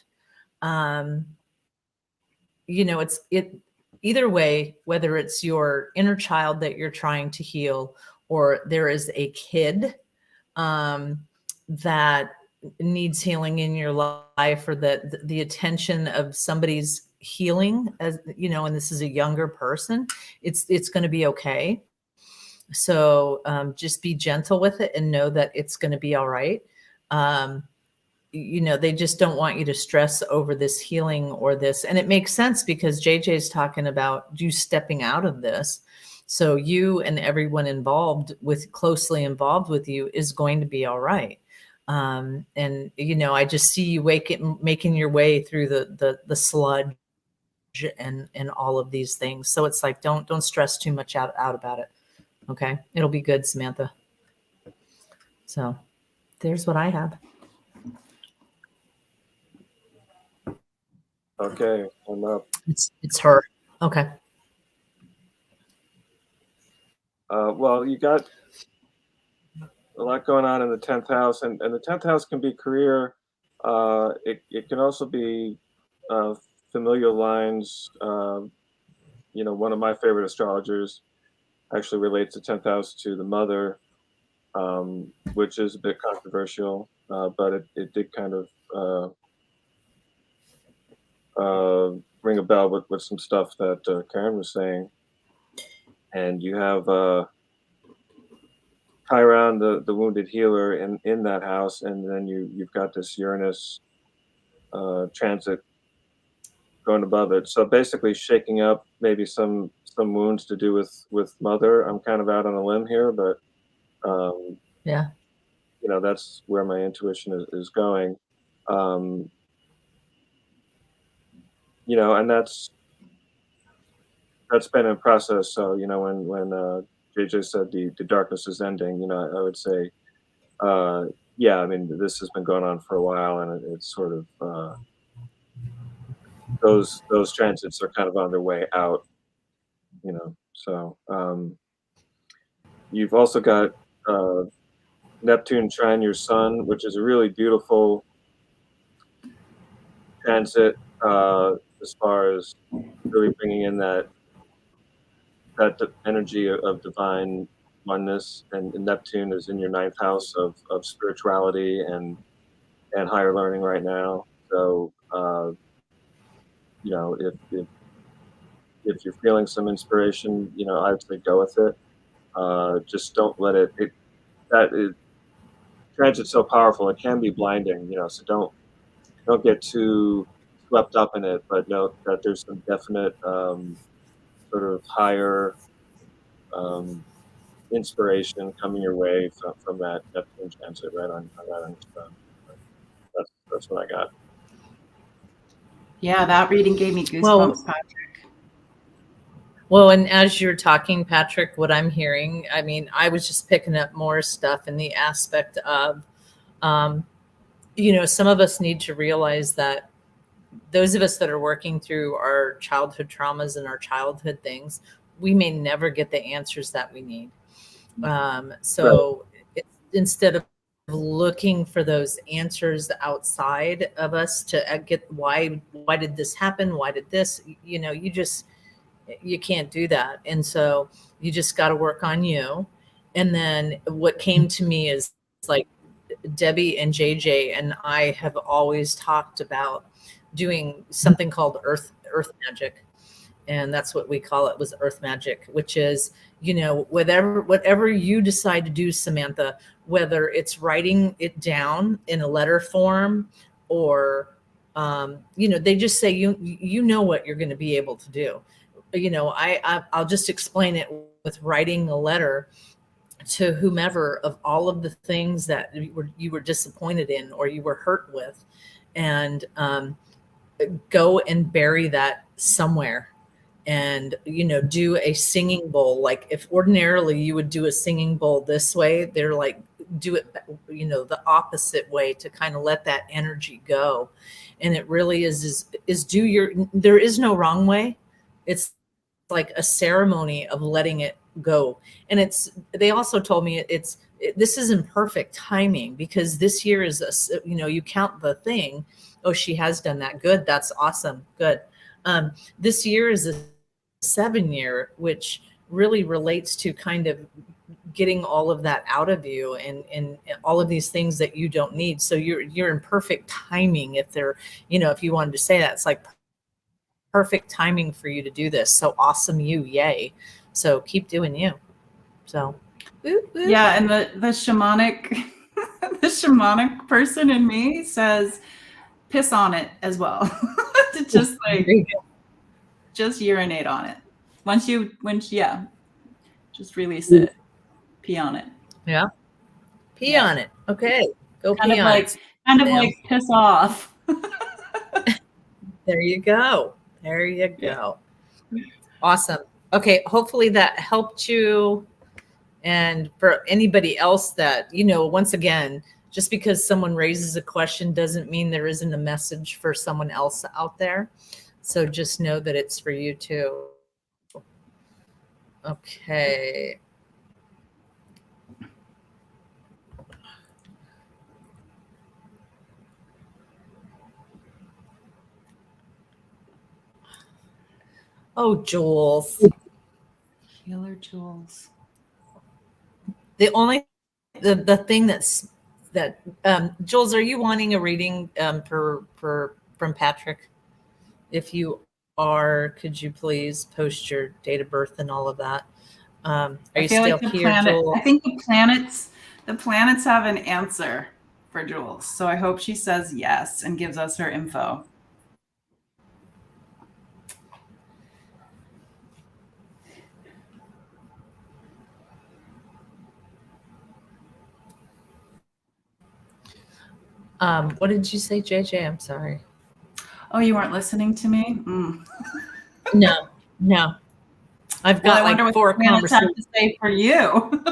[SPEAKER 3] It either way, whether it's your inner child that you're trying to heal, or there is a kid that needs healing in your life, or the attention of somebody's healing, as and this is a younger person, it's going to be okay. So just be gentle with it and know that it's going to be all right. They just don't want you to stress over this healing or this. And it makes sense because JJ is talking about you stepping out of this. So you and everyone closely involved with you is going to be all right. And I just see you making your way through the sludge and all of these things. So it's like, don't stress too much out about it. Okay. It'll be good, Samantha. So there's what I have.
[SPEAKER 2] Okay, I'm up.
[SPEAKER 3] It's her. Okay.
[SPEAKER 2] Well, you got a lot going on in the 10th house, and the 10th house can be career. It can also be familial lines. One of my favorite astrologers actually relates the 10th house to the mother, which is a bit controversial, but it did kind of ring a bell with some stuff that Karen was saying. And you have Chiron, the wounded healer, in that house, and then you've got this Uranus transit going above it. So basically, shaking up maybe some wounds to do with mother. I'm kind of out on a limb here, but
[SPEAKER 3] Yeah.
[SPEAKER 2] That's where my intuition is going. Um, and that's been in process. So when JJ said the darkness is ending, I would say, yeah, I mean, this has been going on for a while, and it's sort of those transits are kind of on their way out. So you've also got uh, Neptune trine your sun, which is a really beautiful transit, as far as really bringing in that energy of divine oneness. And Neptune is in your ninth house of spirituality and higher learning right now. So if you're feeling some inspiration, I'd say go with it. Just don't let it transit's so powerful, it can be blinding, so don't get too swept up in it, but note that there's some definite sort of higher um, inspiration coming your way from that Neptune transit right on that on your sun. That's what I got.
[SPEAKER 1] Yeah, that reading gave me goosebumps,
[SPEAKER 3] Well,
[SPEAKER 1] Patrick.
[SPEAKER 3] Well, and as you're talking, Patrick, what I'm hearing, I mean, I was just picking up more stuff in the aspect of, um, some of us need to realize that those of us that are working through our childhood traumas and our childhood things, we may never get the answers that we need. So instead of looking for those answers outside of us to get why did this happen? Why did this? You can't do that. And so you just got to work on you. And then what came to me is like Debbie and JJ and I have always talked about doing something called earth magic. And that's what we call it, was earth magic, which is, whatever you decide to do, Samantha, whether it's writing it down in a letter form or, they just say, you know what you're going to be able to do. I'll just explain it with writing a letter to whomever of all of the things that you were disappointed in or you were hurt with, and go and bury that somewhere. And do a singing bowl. Like if ordinarily you would do a singing bowl this way, they're like, do it the opposite way to kind of let that energy go. And it really is there is no wrong way. It's like a ceremony of letting it go. And they also told me this is in perfect timing, because this year is you count the thing. Oh, she has done that. Good. That's awesome. Good. This year is a 7-year, which really relates to kind of getting all of that out of you and all of these things that you don't need. So you're in perfect timing. If if you wanted to say that, it's like perfect timing for you to do this. So awesome, yay. So keep doing you. So whoop, whoop.
[SPEAKER 1] Yeah, and the shamanic the shamanic person in me says piss on it as well. To just just urinate on it. Yeah, just release it. Pee on it.
[SPEAKER 3] Yeah. Pee on it. Okay. Go pee on it.
[SPEAKER 1] Kind of like piss off.
[SPEAKER 3] There you go. There you go. Yeah. Awesome. Okay. Hopefully that helped you. And for anybody else that, once again, just because someone raises a question doesn't mean there isn't a message for someone else out there. So just know that it's for you too. Okay. Oh, Jules.
[SPEAKER 1] Healer Jules.
[SPEAKER 3] The the thing that Jules, are you wanting a reading from Patrick? If you are, could you please post your date of birth and all of that? Are
[SPEAKER 1] I
[SPEAKER 3] you
[SPEAKER 1] feel
[SPEAKER 3] still
[SPEAKER 1] like the
[SPEAKER 3] here,
[SPEAKER 1] planet,
[SPEAKER 3] Jewel?
[SPEAKER 1] I think the planets have an answer for Jules. So I hope she says yes and gives us her info.
[SPEAKER 3] What did you say, JJ? I'm sorry.
[SPEAKER 1] Oh, you weren't listening to me? Mm.
[SPEAKER 3] No. I've
[SPEAKER 1] Well,
[SPEAKER 3] got
[SPEAKER 1] I wonder
[SPEAKER 3] like
[SPEAKER 1] what
[SPEAKER 3] 4
[SPEAKER 1] the planets have
[SPEAKER 3] conversations.
[SPEAKER 1] to say for you.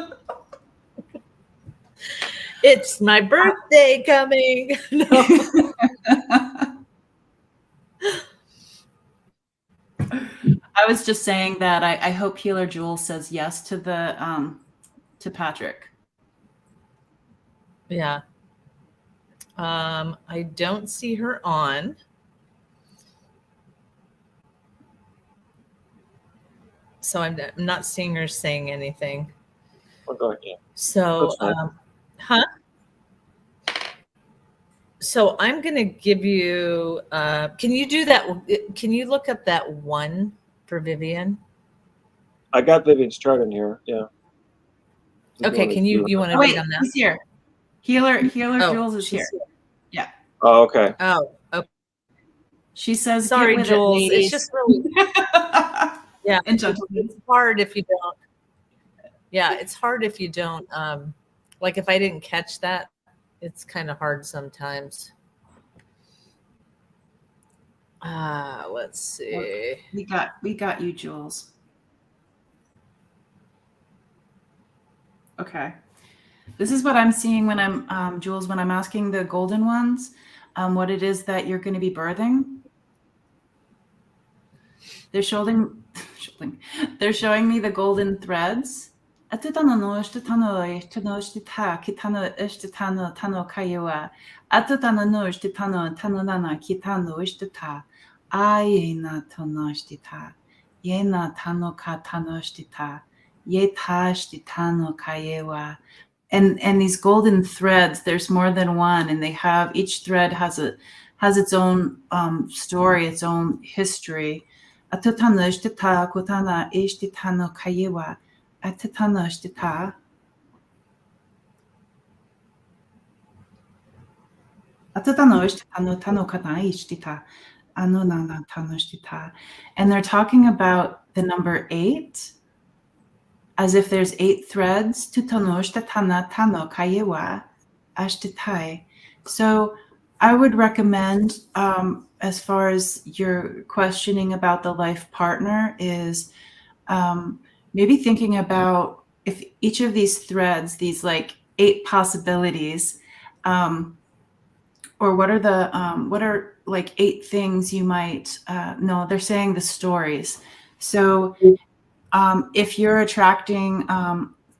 [SPEAKER 3] It's my birthday coming. No.
[SPEAKER 1] I was just saying that I hope Healer Jules says yes to the to Patrick.
[SPEAKER 3] Yeah. I don't see her on. So I'm not seeing her saying anything.
[SPEAKER 2] Okay.
[SPEAKER 3] So, huh? So I'm going to give you, can you do that? Can you look up that one for Vivian?
[SPEAKER 2] I got Vivian's chart in here. Yeah.
[SPEAKER 3] Okay. Can you want to
[SPEAKER 1] Oh,
[SPEAKER 3] read
[SPEAKER 1] wait,
[SPEAKER 3] on that?
[SPEAKER 1] he's here. Healer
[SPEAKER 3] Oh,
[SPEAKER 1] Jules is
[SPEAKER 3] she's
[SPEAKER 1] here. Yeah.
[SPEAKER 2] Oh, okay.
[SPEAKER 3] Oh, okay.
[SPEAKER 1] She says,
[SPEAKER 3] Sorry,
[SPEAKER 1] get with
[SPEAKER 3] Jules.
[SPEAKER 1] it, ladies.
[SPEAKER 3] It's just really, yeah.
[SPEAKER 1] And gentlemen.
[SPEAKER 3] It's hard if you don't. Yeah, it's hard if you don't. Like if I didn't catch that, it's kind of hard sometimes. Let's see.
[SPEAKER 1] We got you, Jules. Okay. This is what I'm seeing when I'm Jules, when I'm asking the golden ones, what it is that you're going to be birthing. They're showing me the golden threads. And these golden threads, there's more than one, and they have, each thread has its own story, its own history. Atutana ishtita kutana ishtitano kayewa. Atutana ishtita. Atutano ishtitano tano kana ishtita. Anunana tano ishtita. And they're talking about the number 8 as if there's 8 threads. Tutano ishtatana tano kayewa ashtitai. So I would recommend, as far as your questioning about the life partner, is maybe thinking about if each of these threads, these like 8 possibilities, or what are like 8 things you might no, they're saying the stories. So if you're attracting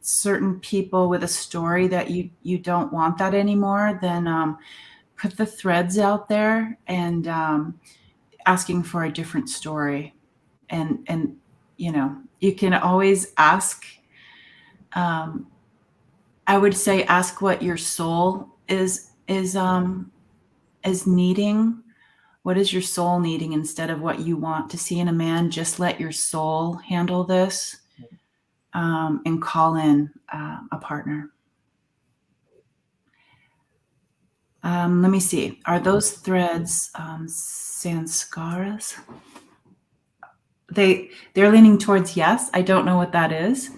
[SPEAKER 1] certain people with a story that you don't want that anymore, then put the threads out there and asking for a different story. And you can always ask. I would say ask what your soul is needing. What is your soul needing instead of what you want to see in a man? Just let your soul handle this, and call in a partner. Let me see. Are those threads sanskaras? They're leaning towards yes. I don't know what that is.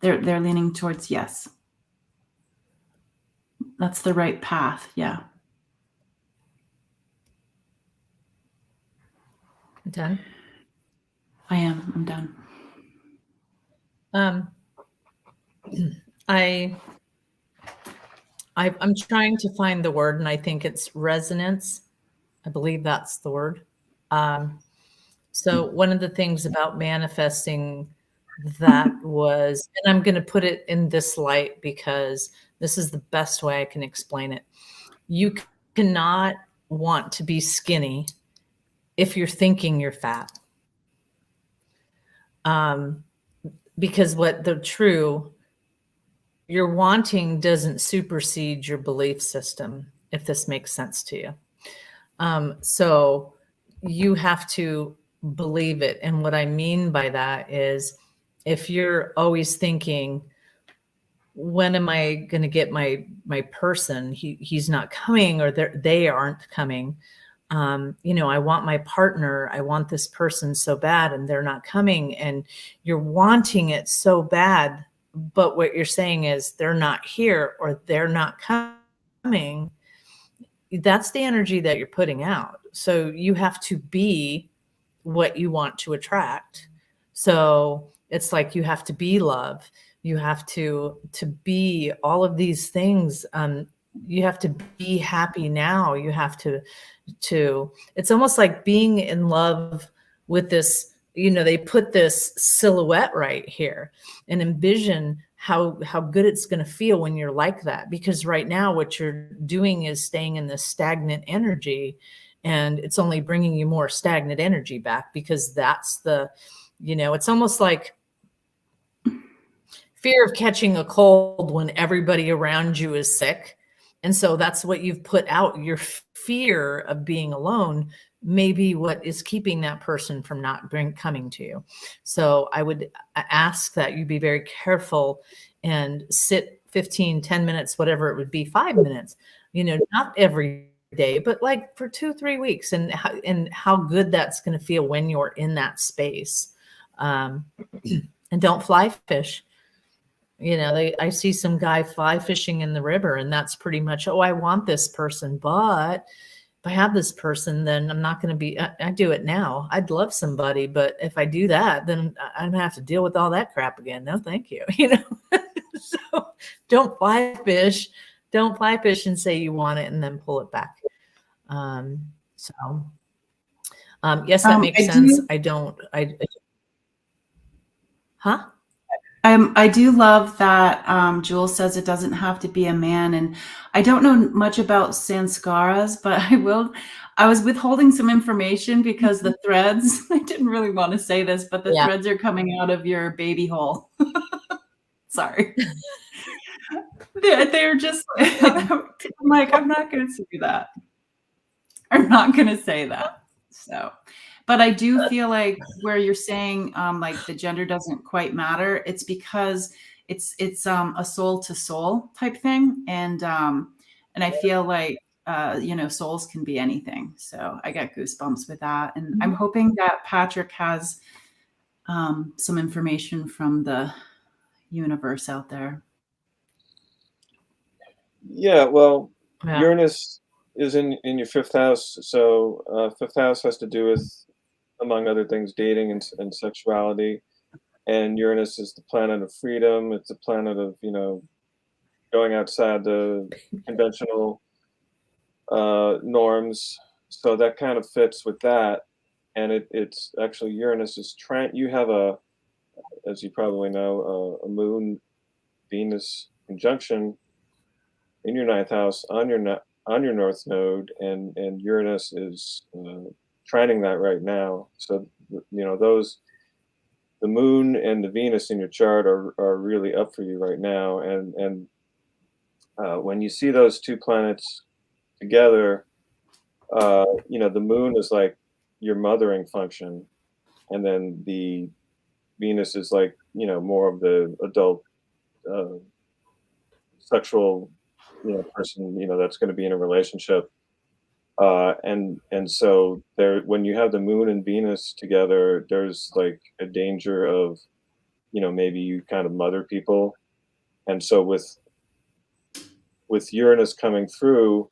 [SPEAKER 1] They're leaning towards yes. That's the right path. Yeah.
[SPEAKER 3] Done.
[SPEAKER 1] I am. I'm done.
[SPEAKER 3] I'm trying to find the word, and I think it's resonance. I believe that's the word. So one of the things about manifesting that was, and I'm going to put it in this light because this is the best way I can explain it. You cannot want to be skinny if you're thinking you're fat. Because your wanting doesn't supersede your belief system, if this makes sense to you. So you have to believe it. And what I mean by that is if you're always thinking, when am I going to get my person? He's not coming, or they aren't coming. I want my partner. I want this person so bad, and they're not coming. And you're wanting it so bad, but what you're saying is they're not here or they're not coming. That's the energy that you're putting out. So you have to be what you want to attract. So it's like you have to be love. You have to be all of these things. You have to be happy now. You have to it's almost like being in love with this, they put this silhouette right here, and envision how good it's going to feel when you're like that. Because right now what you're doing is staying in this stagnant energy, and it's only bringing you more stagnant energy back, because that's it's almost like fear of catching a cold when everybody around you is sick. And so that's what you've put out. Your fear of being alone may be what is keeping that person from not coming to you. So I would ask that you be very careful and sit 15, 10 minutes, whatever it would be, 5 minutes, not every day, but like for 2-3 weeks, and how good that's going to feel when you're in that space. And don't fly fish. I see some guy fly fishing in the river, and that's pretty much, oh, I want this person, but if I have this person, then I'm not going to be, I do it now. I'd love somebody, but if I do that, then I'm gonna have to deal with all that crap again. No, thank you. So don't fly fish. Don't fly fish and say you want it and then pull it back. So yes, that makes sense. Huh?
[SPEAKER 1] I do love that Jules says it doesn't have to be a man, and I don't know much about sanskaras, but I was withholding some information because the threads, I didn't really want to say this, but the threads are coming out of your baby hole. Sorry. They're just I'm like, I'm not going to say that. I'm not going to say that. So, but I do feel like where you're saying like the gender doesn't quite matter, it's because it's a soul to soul type thing, and I feel like souls can be anything. So I got goosebumps with that, and I'm hoping that Patrick has some information from the universe out there.
[SPEAKER 2] Yeah, well, Uranus is in your fifth house, so fifth house has to do with, among other things, dating and sexuality. And Uranus is the planet of freedom. It's a planet of going outside the conventional norms. So that kind of fits with that. And it's actually Uranus is you have as you probably know, a Moon Venus conjunction in your ninth house on your north node, and Uranus is trining that right now. So the Moon and the Venus in your chart are really up for you right now, and when you see those two planets together, the Moon is like your mothering function, and then the Venus is like more of the adult sexual person that's going to be in a relationship, and so there, when you have the Moon and Venus together, there's like a danger of maybe you kind of mother people. And so with Uranus coming through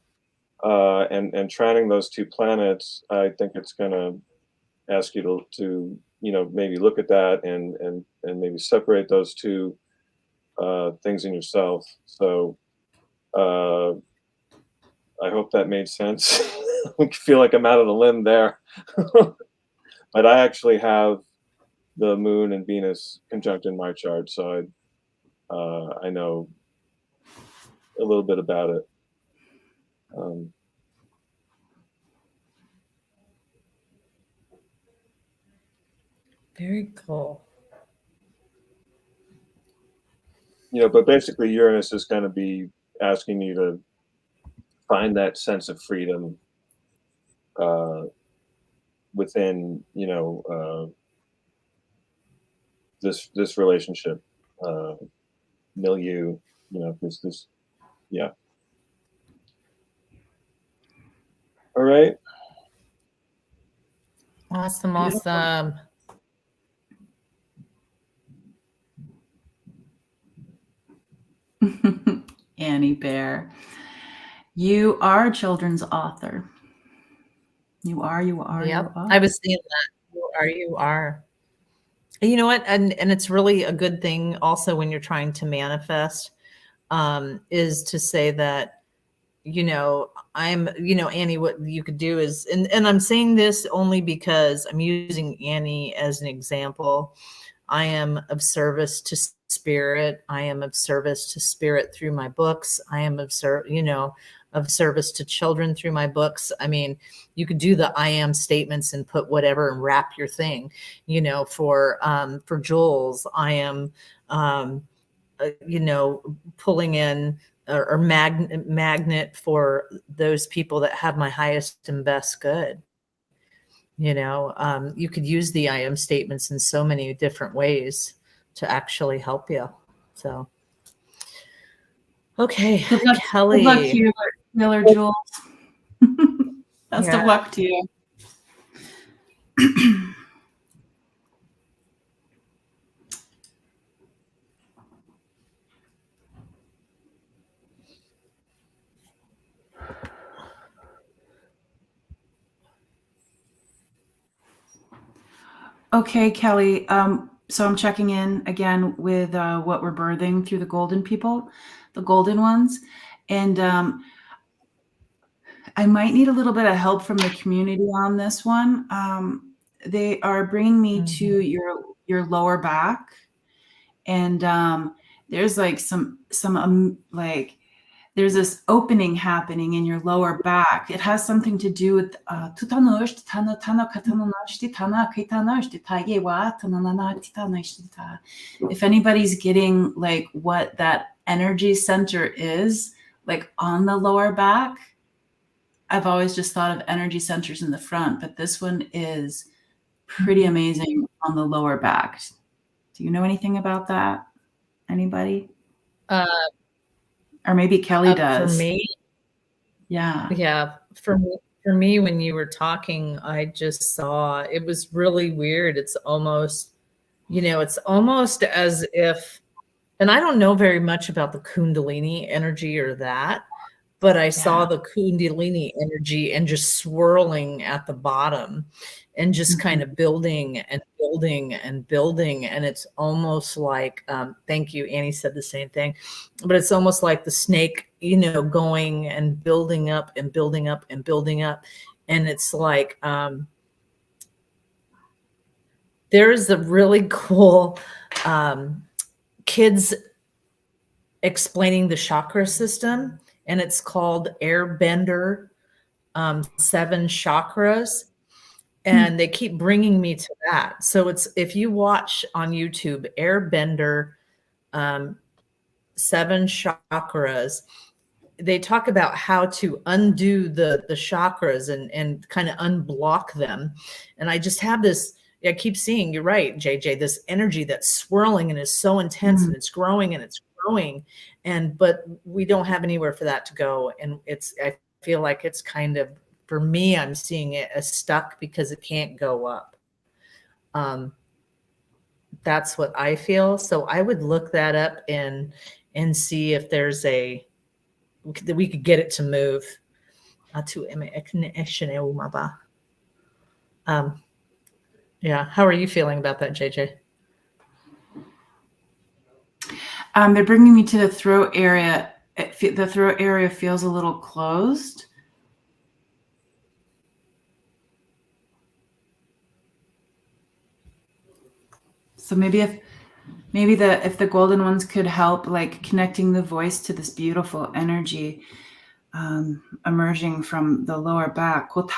[SPEAKER 2] and trining those two planets, I think it's going to ask you to maybe look at that and maybe separate those two things in yourself. So I hope that made sense. I feel like I'm out of the limb there. But I actually have the Moon and Venus conjunct in my chart, so I know a little bit about it.
[SPEAKER 3] Very cool.
[SPEAKER 2] But basically Uranus is going to be asking you to find that sense of freedom within, this relationship milieu, this, yeah. All right.
[SPEAKER 3] Awesome.
[SPEAKER 1] Beautiful.
[SPEAKER 3] Awesome.
[SPEAKER 1] Annie Bear, you are a children's author. You are, you are,
[SPEAKER 3] Yep.
[SPEAKER 1] you are.
[SPEAKER 3] I was seeing that. You are. You know what? And it's really a good thing also when you're trying to manifest, is to say that, Annie, what you could do is, and I'm saying this only because I'm using Annie as an example. I am of service to spirit. I am of service to spirit through my books. I am of service to children through my books. I mean, you could do the I am statements and put whatever and wrap your thing, for Jules, I am, pulling in or magnet for those people that have my highest and best good. You could use the I am statements in so many different ways to actually help you. So, okay,
[SPEAKER 1] Good luck,
[SPEAKER 3] Kelly.
[SPEAKER 1] good luck, healer Jules. Best of
[SPEAKER 3] Yeah.
[SPEAKER 1] luck to you. Okay, Kelly. So I'm checking in again with what we're birthing through the golden people, the golden ones. And I might need a little bit of help from the community on this one. They are bringing me to your lower back. And there's like some like there's this opening happening in your lower back. It has something to do with if anybody's getting like what that energy center is, like on the lower back. I've always just thought of energy centers in the front, but this one is pretty amazing on the lower back. Do you know anything about that? Anybody? Or maybe Kelly does.
[SPEAKER 3] For me,
[SPEAKER 1] Yeah.
[SPEAKER 3] For me, when you were talking, I just saw it was really weird. It's almost as if, and I don't know very much about the Kundalini energy or that, but I saw the Kundalini energy and just swirling at the bottom and just kind of building and building and building. And it's almost like, thank you, Annie said the same thing, but it's almost like the snake, going and building up and building up and building up. And it's like, there's a really cool kids explaining the chakra system, and it's called Airbender 7 Chakras. And they keep bringing me to that. So it's, if you watch on YouTube, Airbender 7 Chakras, they talk about how to undo the chakras and kind of unblock them. And I just have this, I keep seeing, you're right, JJ, this energy that's swirling and is so intense and it's growing and it's growing. But we don't have anywhere for that to go. And I feel like it's kind of, for me, I'm seeing it as stuck because it can't go up. That's what I feel. So I would look that up and see if there's that we could get it to move. Yeah. How are you feeling about that, JJ?
[SPEAKER 1] They're bringing me to the throat area. The throat area feels a little closed. So maybe if the golden ones could help, like connecting the voice to this beautiful energy emerging from the lower back, and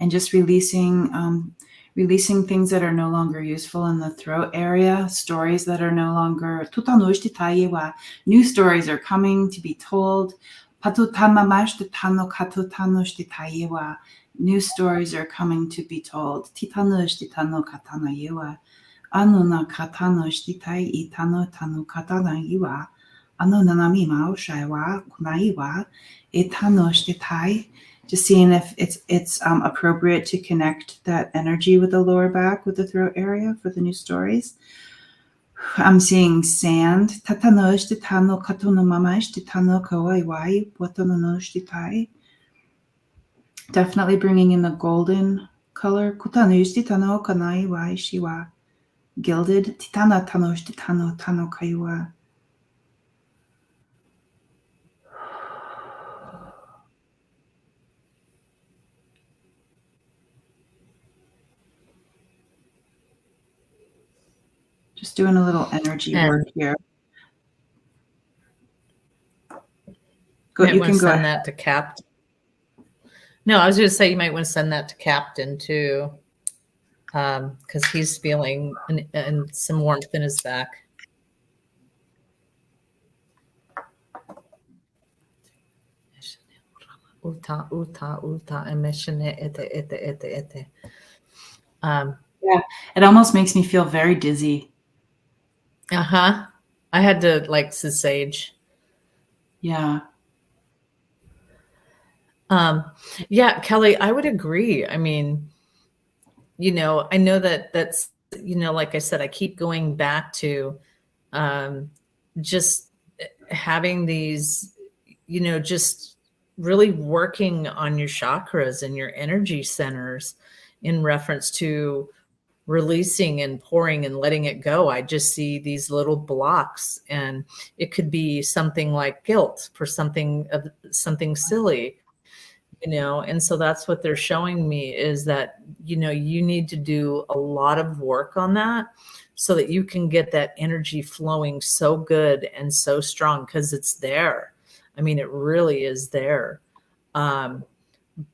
[SPEAKER 1] just releasing things that are no longer useful in the throat area, stories that are no longer, new stories are coming to be told. New stories are coming to be told. Anuna katano shtitai itano tanu katana iwa. Anunanami mao shaiwa kunaiwa itano shtitai. Just seeing if it's appropriate to connect that energy with the lower back, with the throat area for the new stories. I'm seeing sand. Tatano shtitano katono mama shtitano kawaiwai watono no shtitai. Definitely bringing in the golden color. Kutano shtitano kanaiwai shiwa. Gilded titana tanosh titano tano kaiwa. Just doing a little energy work here.
[SPEAKER 3] You can go send that to Captain. No, I was going to say you might want to send that to Captain too, because he's feeling some warmth in his back.
[SPEAKER 1] Yeah, it almost makes me feel very dizzy.
[SPEAKER 3] I had to like sage.
[SPEAKER 1] Yeah.
[SPEAKER 3] Yeah, Kelly, I would agree. I mean, I know that's, like I said, I keep going back to just having these, just really working on your chakras and your energy centers in reference to releasing and pouring and letting it go. I just see these little blocks, and it could be something like guilt for something silly, and so that's what they're showing me is that, you need to do a lot of work on that so that you can get that energy flowing so good and so strong, because it's there. I mean, it really is there.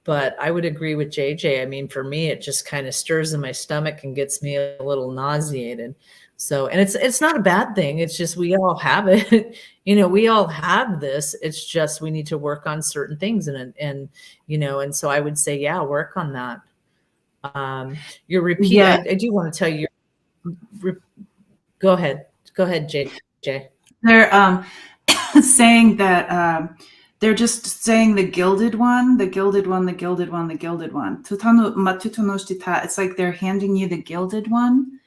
[SPEAKER 3] But I would agree with JJ. I mean, for me, it just kind of stirs in my stomach and gets me a little nauseated. So, and it's not a bad thing. It's just, we all have it, we all have this. It's just, we need to work on certain things and so I would say, yeah, work on that. Your repeat. Yeah. I do want to tell you, go ahead, JJ.
[SPEAKER 1] They're saying that they're just saying the gilded one, the gilded one, the gilded one, the gilded one. It's like they're handing you the gilded one.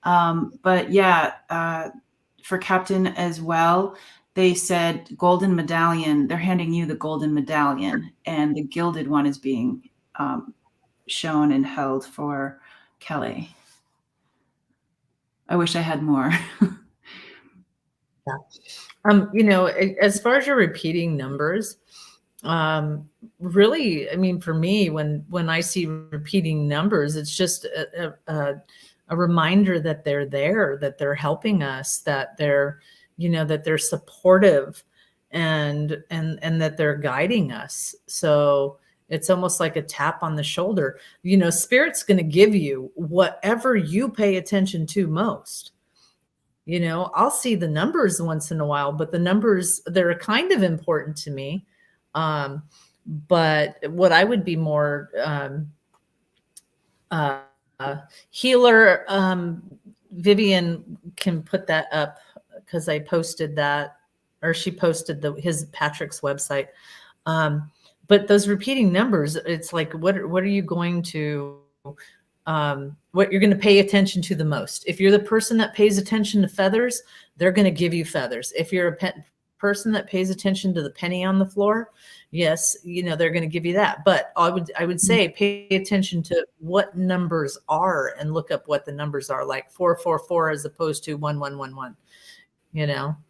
[SPEAKER 1] But yeah, for Captain as well, they said golden medallion. They're handing you the golden medallion, and the gilded one is being shown and held for Kelly. I wish I had more.
[SPEAKER 3] Yeah. As far as your repeating numbers, really, I mean, for me, when I see repeating numbers, it's just a reminder that they're there, that they're helping us, that they're, that they're supportive and that they're guiding us. So it's almost like a tap on the shoulder. Spirit's going to give you whatever you pay attention to most. I'll see the numbers once in a while, but the numbers, they're kind of important to me. But what I would be more healer, Vivian can put that up because I posted that, or she posted his Patrick's website. But those repeating numbers, it's like, what are you going to what you're going to pay attention to the most? If you're the person that pays attention to feathers, they're going to give you feathers. If you're a person that pays attention to the penny on the floor, yes, they're going to give you that. But I would say pay attention to what numbers are and look up what the numbers are, like 444 as opposed to 1111.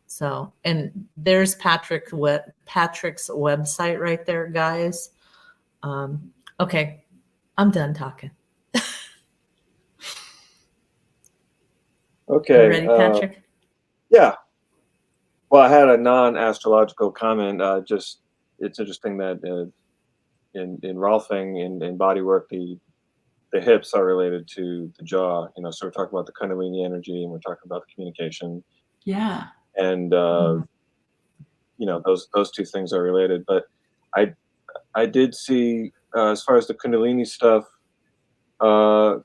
[SPEAKER 3] So, and there's Patrick's website right there, guys. Okay, I'm done talking.
[SPEAKER 2] Okay.
[SPEAKER 3] You ready, Patrick?
[SPEAKER 2] Yeah. Well, I had a non-astrological comment. Just, it's interesting that in Rolfing, in body work, the hips are related to the jaw. So we're talking about the Kundalini energy, and we're talking about the communication.
[SPEAKER 1] Yeah.
[SPEAKER 2] And those two things are related. But I did see, as far as the Kundalini stuff,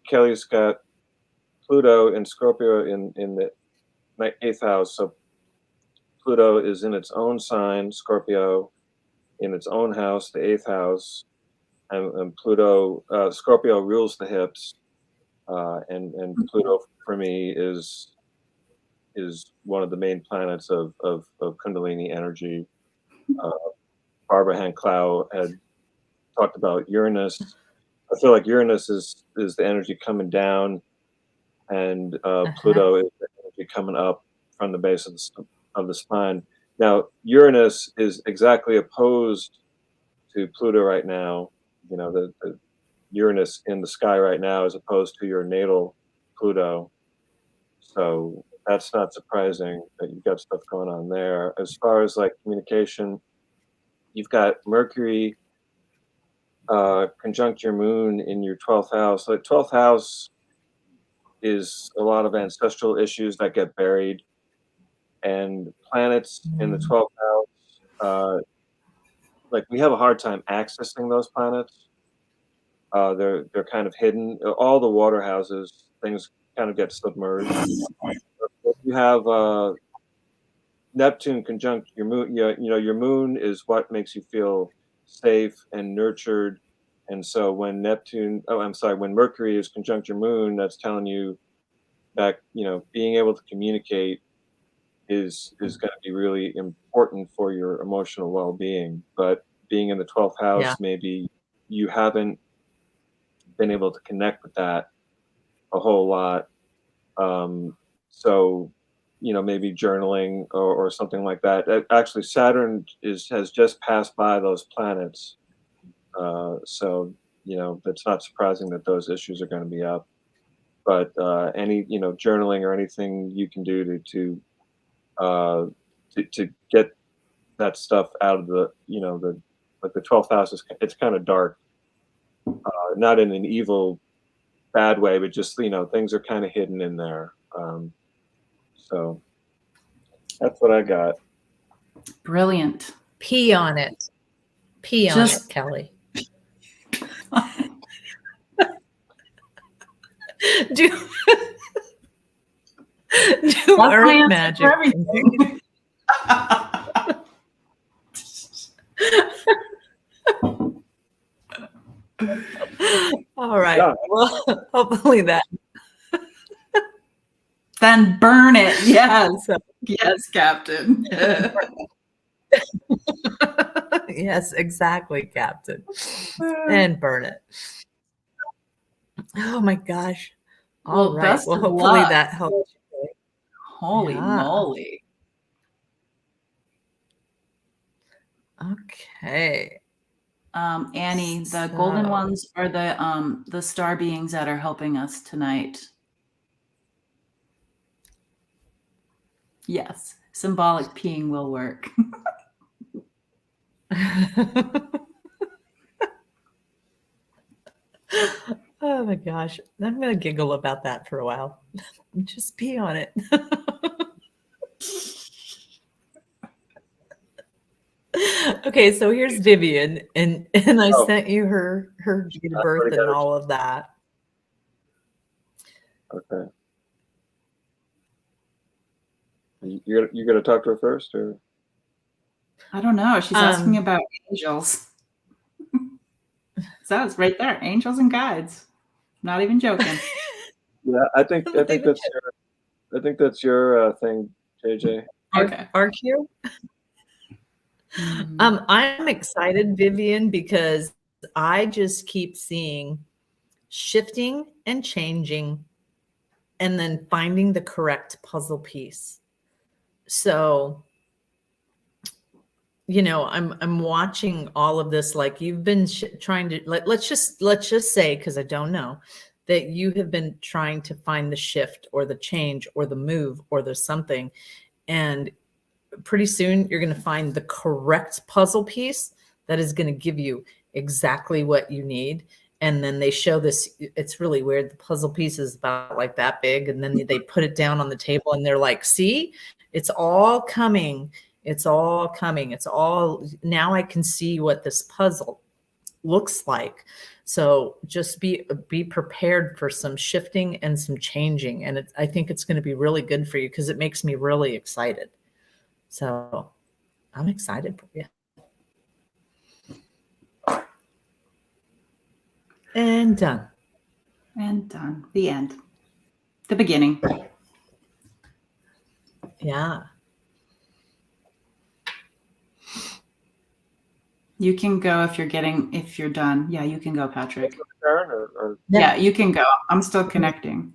[SPEAKER 2] Kelly's got Pluto and Scorpio in the eighth house. So Pluto is in its own sign, Scorpio, in its own house, the eighth house, and Pluto, Scorpio rules the hips, and Pluto for me is one of the main planets of Kundalini energy. Barbara Hanclau had talked about Uranus. I feel like Uranus is the energy coming down, and Pluto is the energy coming up from the base of the spine. Now, Uranus is exactly opposed to Pluto right now. The Uranus in the sky right now is opposed to your natal Pluto. So that's not surprising that you've got stuff going on there. As far as like communication, you've got Mercury conjunct your moon in your 12th house. So the 12th house is a lot of ancestral issues that get buried, and planets in the 12th house, like we have a hard time accessing those planets. They're kind of hidden. All the water houses, things kind of get submerged. If you have Neptune conjunct your moon, your moon is what makes you feel safe and nurtured. And so when when Mercury is conjunct your moon, that's telling you that, being able to communicate is going to be really important for your emotional well-being. But being in the 12th house, maybe you haven't been able to connect with that a whole lot. So, maybe journaling or something like that. Actually, Saturn has just passed by those planets. So, it's not surprising that those issues are going to be up. But any, journaling or anything you can do to get that stuff out of the 12th house it's kind of dark, not in an evil, bad way, but just, things are kind of hidden in there. So that's what I got.
[SPEAKER 1] Brilliant.
[SPEAKER 3] Pee on it. Pee on it, Kelly. do earth magic.
[SPEAKER 1] For everything.
[SPEAKER 3] All right. Yeah. Well, hopefully that.
[SPEAKER 1] Then burn it. Yes. Yes, Captain.
[SPEAKER 3] Yes, exactly, Captain. And burn it. Oh my gosh. All right. Well, hopefully that helps.
[SPEAKER 1] Holy moly.
[SPEAKER 3] Okay.
[SPEAKER 1] Annie, the golden ones are the star beings that are helping us tonight. Yes, symbolic peeing will work.
[SPEAKER 3] Oh my gosh. I'm going to giggle about that for a while. Just pee on it. Okay, so here's Vivian, and I sent you her date of birth and all of that.
[SPEAKER 2] Okay. You're gonna talk to her first, or?
[SPEAKER 1] I don't know. She's asking about angels. So it's right there, angels and guides. Not even joking.
[SPEAKER 2] Yeah, I think that's your thing, JJ.
[SPEAKER 1] Okay.
[SPEAKER 3] RQ. I'm excited, Vivian, because I just keep seeing shifting and changing and then finding the correct puzzle piece. So, I'm watching all of this, like you've been trying to, let's just say, because I don't know, that you have been trying to find the shift or the change or the move or the something. And pretty soon you're going to find the correct puzzle piece that is going to give you exactly what you need. And then they show this, it's really weird. The puzzle piece is about like that big. And then they put it down on the table and they're like, see, it's all coming. It's all coming. It's all, now I can see what this puzzle looks like. So just be prepared for some shifting and some changing. And I think it's going to be really good for you because it makes me really excited. So I'm excited for you. And done.
[SPEAKER 1] And done. The end. The beginning.
[SPEAKER 3] Yeah.
[SPEAKER 1] You can go if you're done. Yeah, you can go, Patrick.
[SPEAKER 2] Karen, or
[SPEAKER 1] Yeah, you can go. I'm still connecting.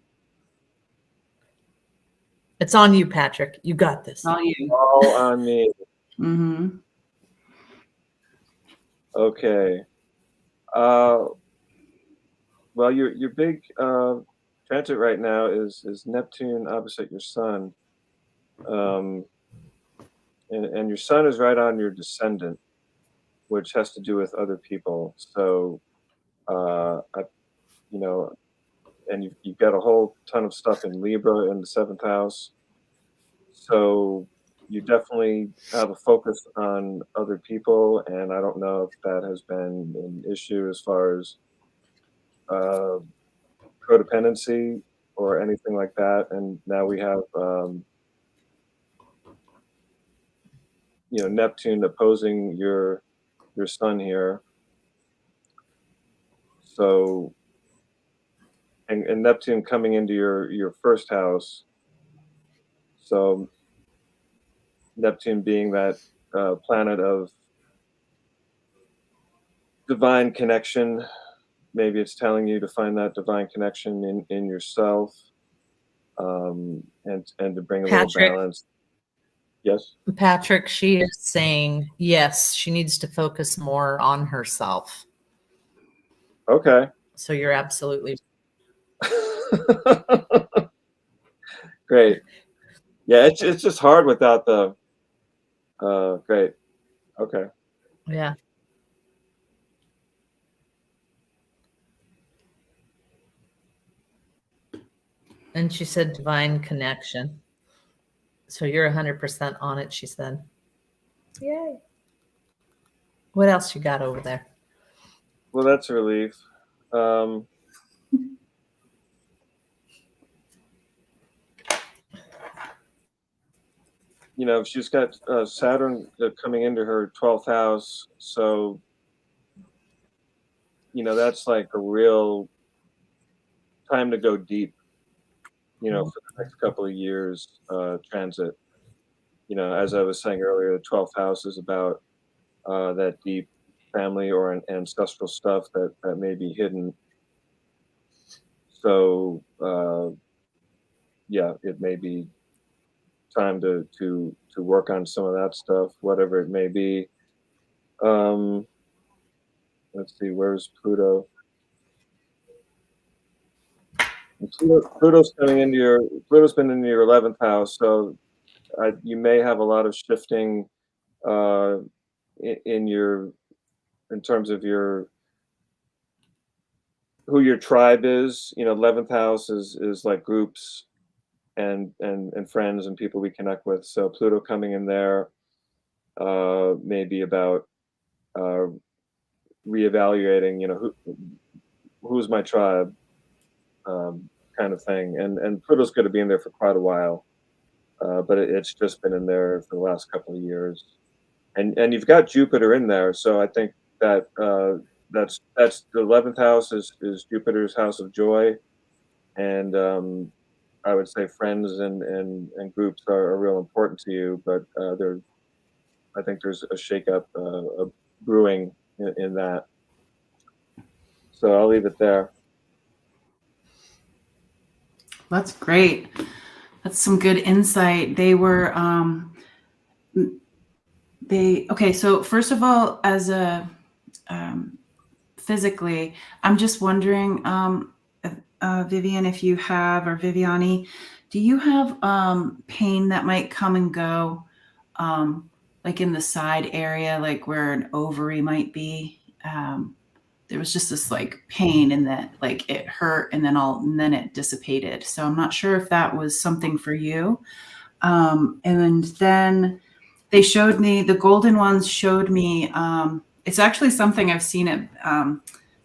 [SPEAKER 3] It's on you, Patrick. You got this.
[SPEAKER 1] All you.
[SPEAKER 2] all on me?
[SPEAKER 1] Mm-hmm.
[SPEAKER 2] Okay. Well, your big transit right now is Neptune opposite your sun, and your sun is right on your descendant, which has to do with other people. So, I, you know, and you've got a whole ton of stuff in Libra in the seventh house. So you definitely have a focus on other people, and I don't know if that has been an issue as far as uh, codependency or anything like that. And now we have, Neptune opposing your sun here. So, and Neptune coming into your first house. So Neptune being that planet of divine connection. Maybe it's telling you to find that divine connection in yourself, and to bring a little
[SPEAKER 3] Patrick.
[SPEAKER 2] balance. Yes.
[SPEAKER 3] Patrick, she is saying, yes, she needs to focus more on herself.
[SPEAKER 2] Okay.
[SPEAKER 3] So you're absolutely
[SPEAKER 2] Great. Yeah, it's just hard without the. Great. Okay.
[SPEAKER 3] yeah. And she said divine connection. So you're 100% on it, she said. Yay. What else you got over there?
[SPEAKER 2] Well, that's a relief. Um, she's got Saturn coming into her 12th house, so that's like a real time to go deep. For the next couple of years transit. As I was saying earlier, the 12th house is about that deep family or ancestral stuff that may be hidden. So yeah, it may be time to work on some of that stuff, whatever it may be. Let's see, where's Pluto? Pluto's been in your 11th house, so you may have a lot of shifting uh, in terms of who your tribe is. 11th house is like groups and friends and people we connect with. So Pluto coming in there may be about uh, reevaluating. Who's my tribe, kind of thing. And Pluto's going to be in there for quite a while, but it's just been in there for the last couple of years. And you've got Jupiter in there, so I think that that's the 11th house is Jupiter's house of joy, and I would say friends and groups are real important to you, but I think there's a shakeup brewing in that. So I'll leave it there.
[SPEAKER 1] That's great. That's some good insight. They were okay. So first of all, as a physically, I'm just wondering, Vivian, if you have, or Viviani, do you have pain that might come and go, like in the side area, like where an ovary might be? There was just this like pain, and that like it hurt, and then it dissipated. So I'm not sure if that was something for you. And then they showed me, the golden ones showed me, it's actually something I've seen it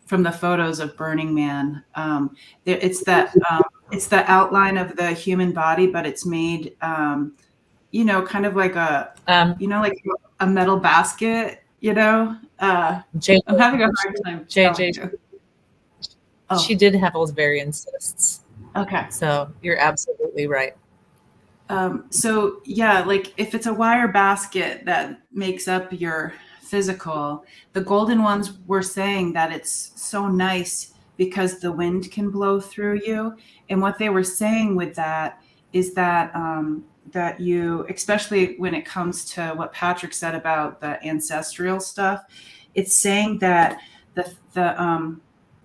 [SPEAKER 1] from the photos of Burning Man. It's that it's the outline of the human body, but it's made, kind of like like a metal basket.
[SPEAKER 3] J-
[SPEAKER 1] I'm having a hard time.
[SPEAKER 3] JJ,
[SPEAKER 1] telling you. Oh,
[SPEAKER 3] she did have ovarian cysts.
[SPEAKER 1] okay.
[SPEAKER 3] So you're absolutely right.
[SPEAKER 1] So yeah, like if it's a wire basket that makes up your physical, the golden ones were saying that it's so nice because the wind can blow through you. And what they were saying with that is that that you, especially when it comes to what Patrick said about the ancestral stuff, it's saying that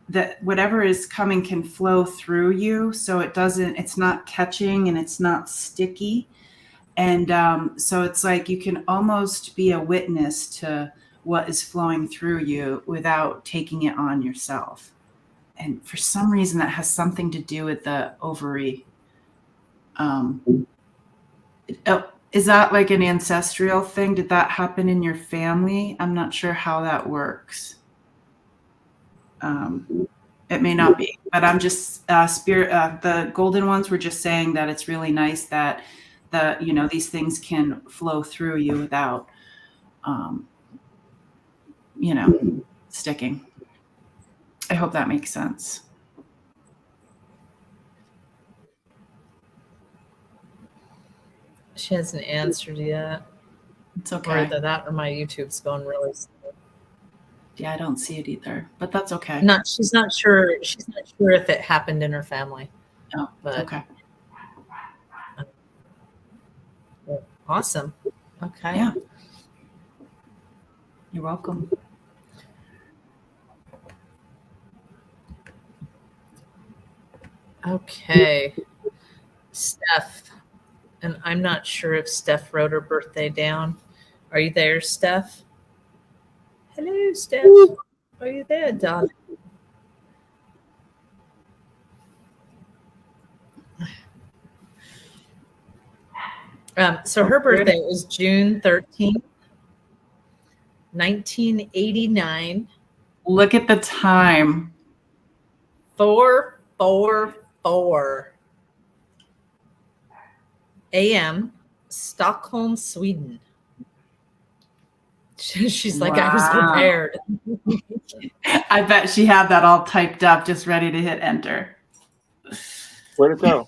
[SPEAKER 1] that whatever is coming can flow through you, so it's not catching and it's not sticky. And so it's like you can almost be a witness to what is flowing through you without taking it on yourself. And for some reason, that has something to do with the ovary. Is that like an ancestral thing? Did that happen in your family? I'm not sure how that works. It may not be, but I'm just the golden ones were just saying that it's really nice that these things can flow through you without sticking. I hope that makes sense.
[SPEAKER 3] She hasn't answered yet.
[SPEAKER 1] It's okay.
[SPEAKER 3] Or either that or my YouTube's going really slow.
[SPEAKER 1] Yeah, I don't see it either, but that's okay.
[SPEAKER 3] She's not sure. She's not sure if it happened in her family.
[SPEAKER 1] Oh,
[SPEAKER 3] but
[SPEAKER 1] okay.
[SPEAKER 3] Awesome. Okay.
[SPEAKER 1] Yeah. You're welcome.
[SPEAKER 3] Okay. Steph. And I'm not sure if Steph wrote her birthday down. Are you there, Steph? Hello, Steph. Are you there, darling? So her birthday is June 13th, 1989.
[SPEAKER 1] Look at the time.
[SPEAKER 3] 4:44 a.m. Stockholm, Sweden. She's like, I was prepared.
[SPEAKER 1] I bet she had that all typed up, just ready to hit enter.
[SPEAKER 2] Where'd it go?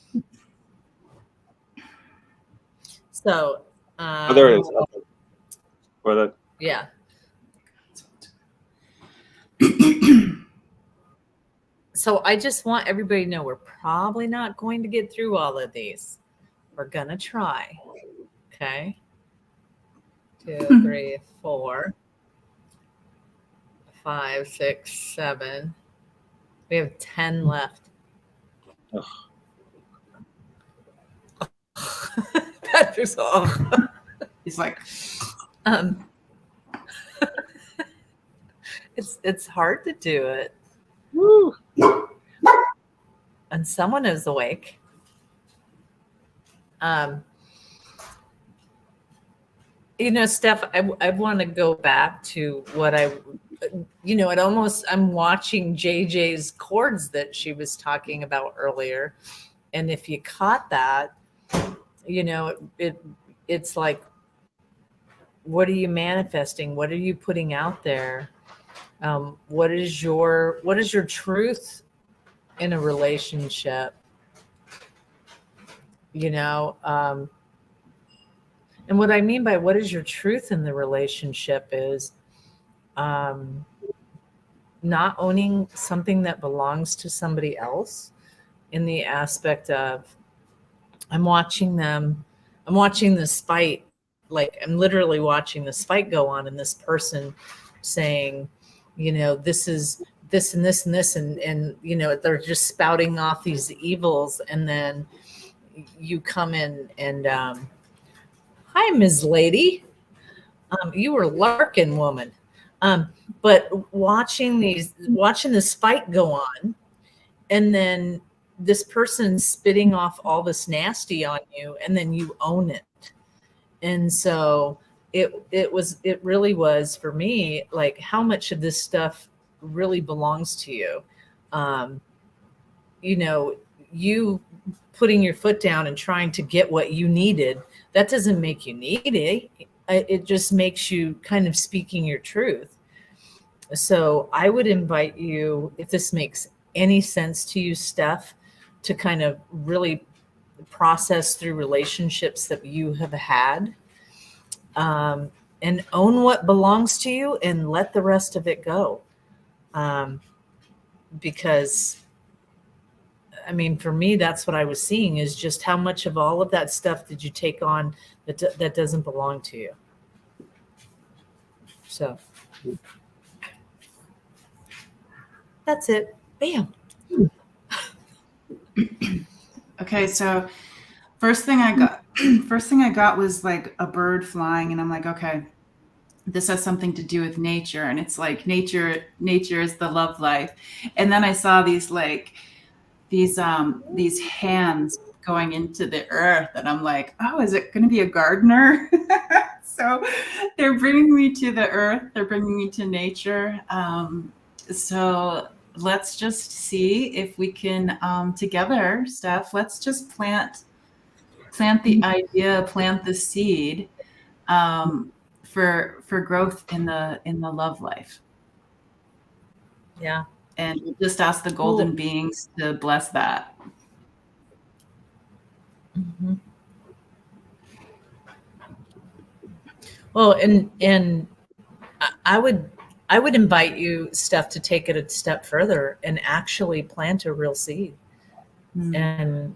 [SPEAKER 3] So,
[SPEAKER 2] Oh, there it is. Okay. Where that?
[SPEAKER 3] Yeah. So I just want everybody to know we're probably not going to get through all of these. We're going to try. Okay. 2, 3, 4, 5, 6, 7. We have 10 left. Patrick's off.
[SPEAKER 1] He's like,
[SPEAKER 3] it's hard to do it.
[SPEAKER 2] Woo.
[SPEAKER 3] And someone is awake. Steph, I want to go back to what I'm watching JJ's chords that she was talking about earlier. And if you caught that, it's like, what are you manifesting? What are you putting out there? What is your truth in a relationship? And what I mean by what is your truth in the relationship is not owning something that belongs to somebody else, in the aspect of I'm watching this fight, like I'm literally watching this fight go on, and this person saying, this is this and this and this, and they're just spouting off these evils, and then you come in and hi, Ms. Lady. You were Larkin woman. But watching this fight go on, and then this person spitting off all this nasty on you, and then you own it. And so it really was for me, like, how much of this stuff really belongs to you. Um, you know, you putting your foot down and trying to get what you needed, that doesn't make you needy. It just makes you kind of speaking your truth. So I would invite you, if this makes any sense to you, Steph, to kind of really process through relationships that you have had, and own what belongs to you and let the rest of it go. Because I mean, for me, that's what I was seeing, is just how much of all of that stuff did you take on that doesn't belong to you. So that's it. Bam.
[SPEAKER 1] Okay, so first thing I got was like a bird flying, and I'm like, okay, this has something to do with nature, and it's like nature is the love life. And then I saw these hands going into the earth, and I'm like, oh, is it going to be a gardener? So they're bringing me to the earth, they're bringing me to nature. So let's just see if we can, together, Steph, let's just plant the idea, plant the seed, for growth in the love life.
[SPEAKER 3] Yeah.
[SPEAKER 1] And we'll just ask the golden beings to bless that.
[SPEAKER 3] Mm-hmm. Well, and I would invite you, Steph, to take it a step further and actually plant a real seed, and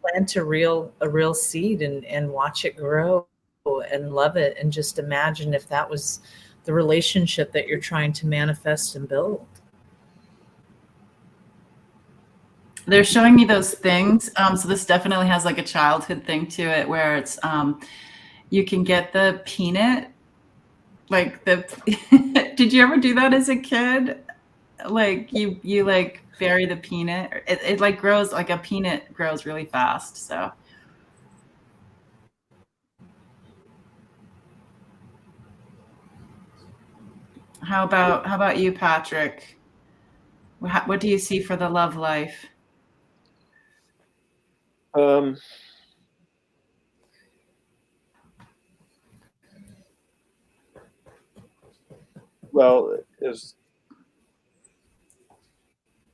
[SPEAKER 3] plant a real seed and watch it grow and love it, and just imagine if that was the relationship that you're trying to manifest and build.
[SPEAKER 1] They're showing me those things. So this definitely has like a childhood thing to it, where it's, you can get the peanut, like the, did you ever do that as a kid? Like you like bury the peanut. It like grows, like a peanut grows really fast. So how about you, Patrick? What do you see for the love life?
[SPEAKER 2] Well,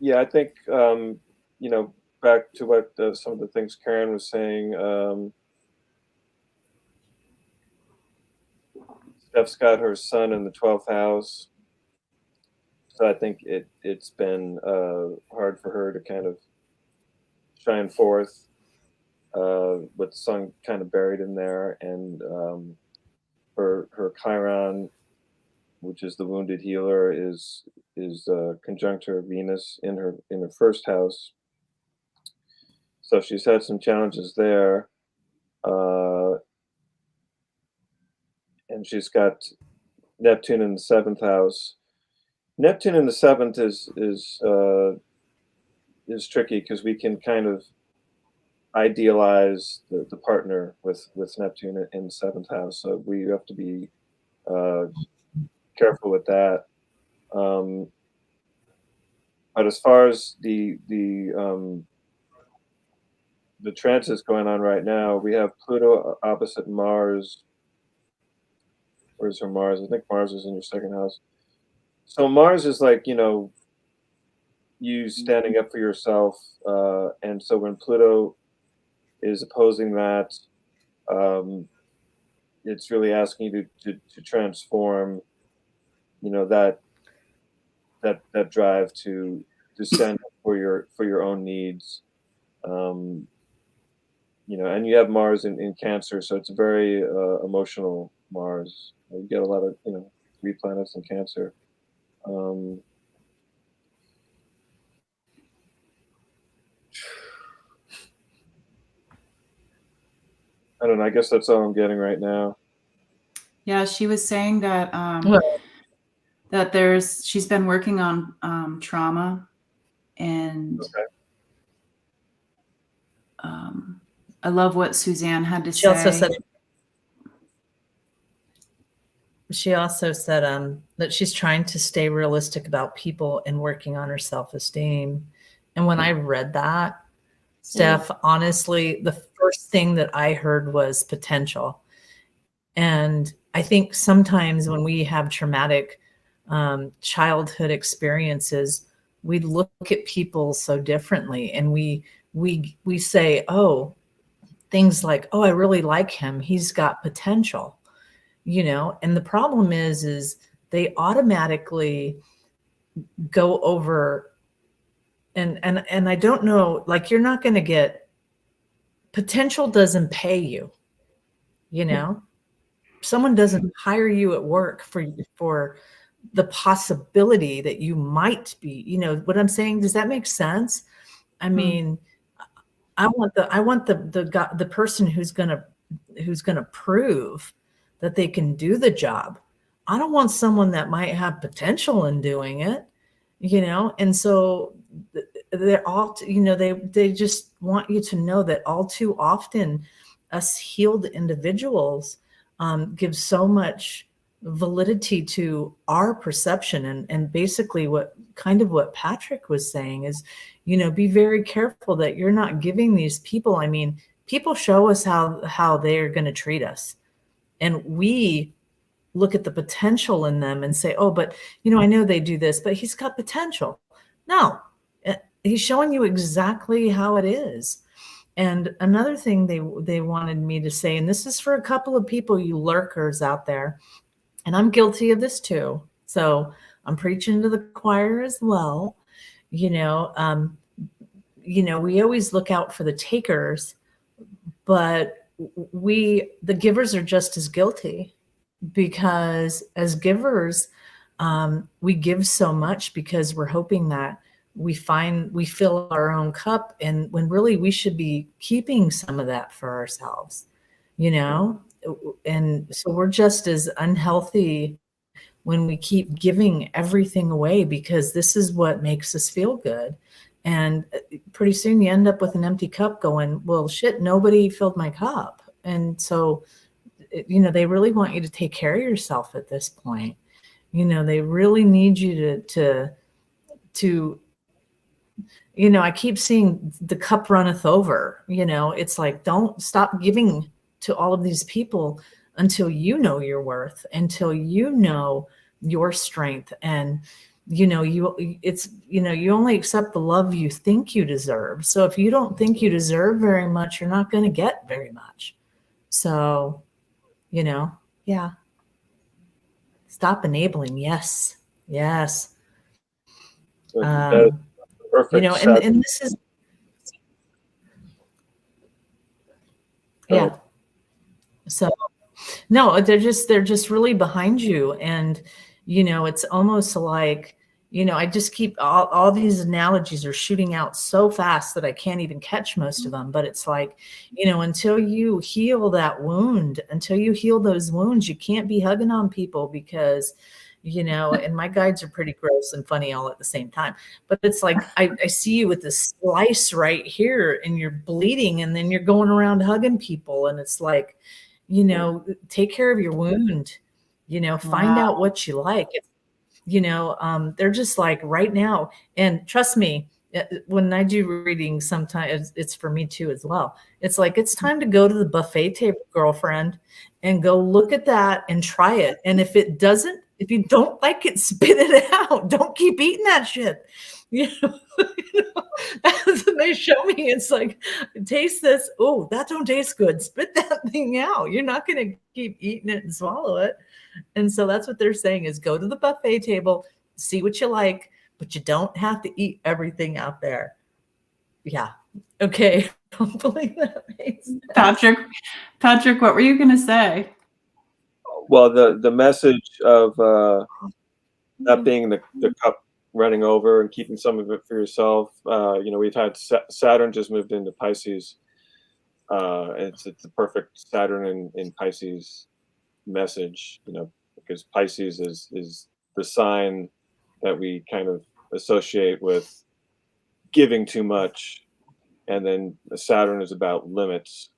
[SPEAKER 2] I think, back to what some of the things Karen was saying. Steph's got her son in the 12th house, so I think it's been hard for her to kind of shine forth, with the sun kind of buried in there, and her Chiron, which is the wounded healer, is conjunct her Venus in her first house. So she's had some challenges there, and she's got Neptune in the 7th house. Neptune in the 7th is tricky, because we can kind of idealize the partner with Neptune in the 7th house. So we have to be careful with that. But as far as the transits going on right now, we have Pluto opposite Mars. Where's her Mars? I think Mars is in your 2nd house. So Mars is like, you standing up for yourself. And so when Pluto is opposing that, it's really asking you to transform, that drive to stand up for your own needs. And you have Mars in Cancer, so it's a very emotional Mars. You get a lot of 3 planets in Cancer. I don't know. I guess that's all I'm getting right now.
[SPEAKER 1] Yeah, she was saying that
[SPEAKER 3] Well,
[SPEAKER 1] she's been working on trauma, and
[SPEAKER 2] Okay.
[SPEAKER 1] I love what Suzanne had to
[SPEAKER 3] she also
[SPEAKER 1] say.
[SPEAKER 3] said, she also said that she's trying to stay realistic about people and working on her self-esteem. And when I read that, Steph, honestly, the first thing that I heard was potential. And I think sometimes when we have traumatic childhood experiences, we look at people so differently, and we say, oh, things like, oh, I really like him, he's got potential, you know. And the problem is they automatically go over, and I don't know, like, you're not going to get potential, doesn't pay you, you know. Someone doesn't hire you at work for the possibility that you might be, you know what I'm saying? Does that make sense? I mean, I want the person who's gonna prove that they can do the job. I don't want someone that might have potential in doing it, you know. And so they're all, you know, they just want you to know that all too often us healed individuals give so much validity to our perception. And basically what Patrick was saying is, you know, be very careful that you're not giving these people, I mean, people show us how they're going to treat us, and we look at the potential in them and say, oh, but you know, I know they do this, but he's got potential. No, he's showing you exactly how it is. And another thing they wanted me to say, and this is for a couple of people, you lurkers out there, and I'm guilty of this too, so I'm preaching to the choir as well. You know, we always look out for the takers, but the givers are just as guilty, because as givers, we give so much because we're hoping that we fill our own cup, and when really we should be keeping some of that for ourselves, you know. And so we're just as unhealthy when we keep giving everything away, because this is what makes us feel good. And pretty soon you end up with an empty cup going, well, shit, nobody filled my cup. And so, you know, they really want you to take care of yourself at this point. You know, they really need you to, you know, I keep seeing the cup runneth over. You know, it's like, don't stop giving to all of these people until you know your worth, until you know your strength. And you know, you only accept the love you think you deserve. So if you don't think you deserve very much, you're not going to get very much. So, you know, yeah. Stop enabling. Yes. Yes.
[SPEAKER 2] So that is
[SPEAKER 3] You
[SPEAKER 2] perfect
[SPEAKER 3] know,
[SPEAKER 2] set.
[SPEAKER 3] and this is,
[SPEAKER 2] So
[SPEAKER 3] yeah. So no, they're just really behind you. And, you know, it's almost like, you know, I just keep all these analogies are shooting out so fast that I can't even catch most of them. But it's like, you know, until you heal that wound, until you heal those wounds, you can't be hugging on people, because, you know, and my guides are pretty gross and funny all at the same time. But it's like, I see you with this slice right here and you're bleeding, and then you're going around hugging people. And it's like, you know, take care of your wound, you know, find
[SPEAKER 1] Wow.
[SPEAKER 3] out what you like. You know, they're just like right now. And trust me, when I do readings, sometimes it's for me too as well. It's like, it's time to go to the buffet table, girlfriend, and go look at that and try it. And if you don't like it, spit it out. Don't keep eating that shit. You know, that's what they show me. It's like, taste this. Oh, that don't taste good. Spit that thing out. You're not going to keep eating it and swallow it. And so that's what they're saying is, go to the buffet table, see what you like, but you don't have to eat everything out there. Yeah. Okay. Hopefully that makes sense.
[SPEAKER 1] Patrick, what were you going to say?
[SPEAKER 2] well, the message of not being the cup running over and keeping some of it for yourself. You know, we've had Saturn just moved into Pisces. It's the perfect Saturn in Pisces message, you know, because Pisces is the sign that we kind of associate with giving too much, and then Saturn is about limits.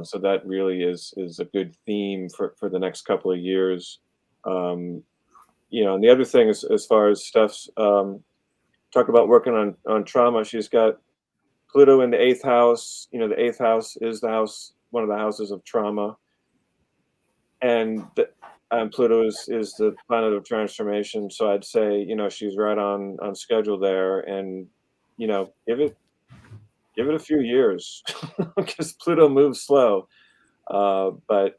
[SPEAKER 2] So that really is a good theme for the next couple of years. Um, and the other thing is, as far as stuff's talk about working on trauma, she's got Pluto in the eighth house. The eighth house is one of the houses of trauma, and Pluto is the planet of transformation. So I'd say she's right on schedule there, and give it a few years because Pluto moves slow. But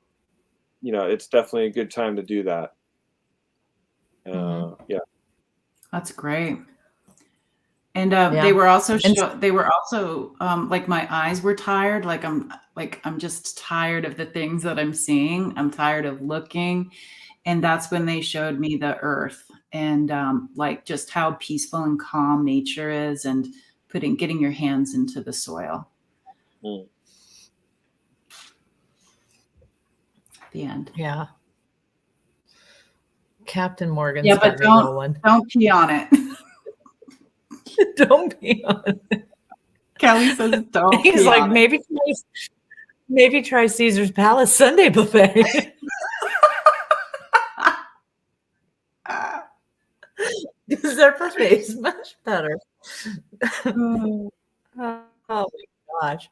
[SPEAKER 2] it's definitely a good time to do that. Yeah.
[SPEAKER 1] That's great. And
[SPEAKER 3] Yeah.
[SPEAKER 1] they were also like my eyes were tired. Like I'm just tired of the things that I'm seeing. I'm tired of looking. And that's when they showed me the earth and like just how peaceful and calm nature is, and getting your hands into the soil.
[SPEAKER 2] Mm.
[SPEAKER 1] The end.
[SPEAKER 3] Yeah. Captain Morgan's
[SPEAKER 1] Yeah, but
[SPEAKER 3] got me rolling.
[SPEAKER 1] don't pee on it.
[SPEAKER 3] Don't pee on it.
[SPEAKER 1] Kelly says don't.
[SPEAKER 3] He's like, maybe try Caesar's Palace Sunday buffet. Because their buffet is much better. Oh my gosh.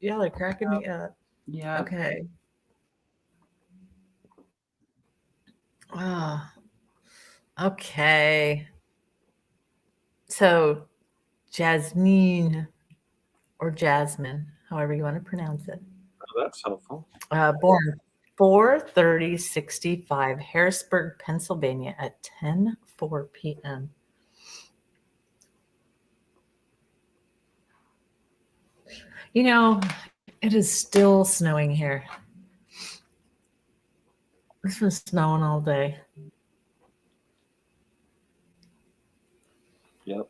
[SPEAKER 3] Yeah, they're cracking me up.
[SPEAKER 1] Yeah.
[SPEAKER 3] Okay. Okay. So Jasmine or Jasmine, however you want to pronounce it.
[SPEAKER 2] Oh, that's helpful.
[SPEAKER 3] Born 4/30/65, Harrisburg, Pennsylvania at 10:04 p.m. It is still snowing here. It's been snowing all day.
[SPEAKER 2] Yep.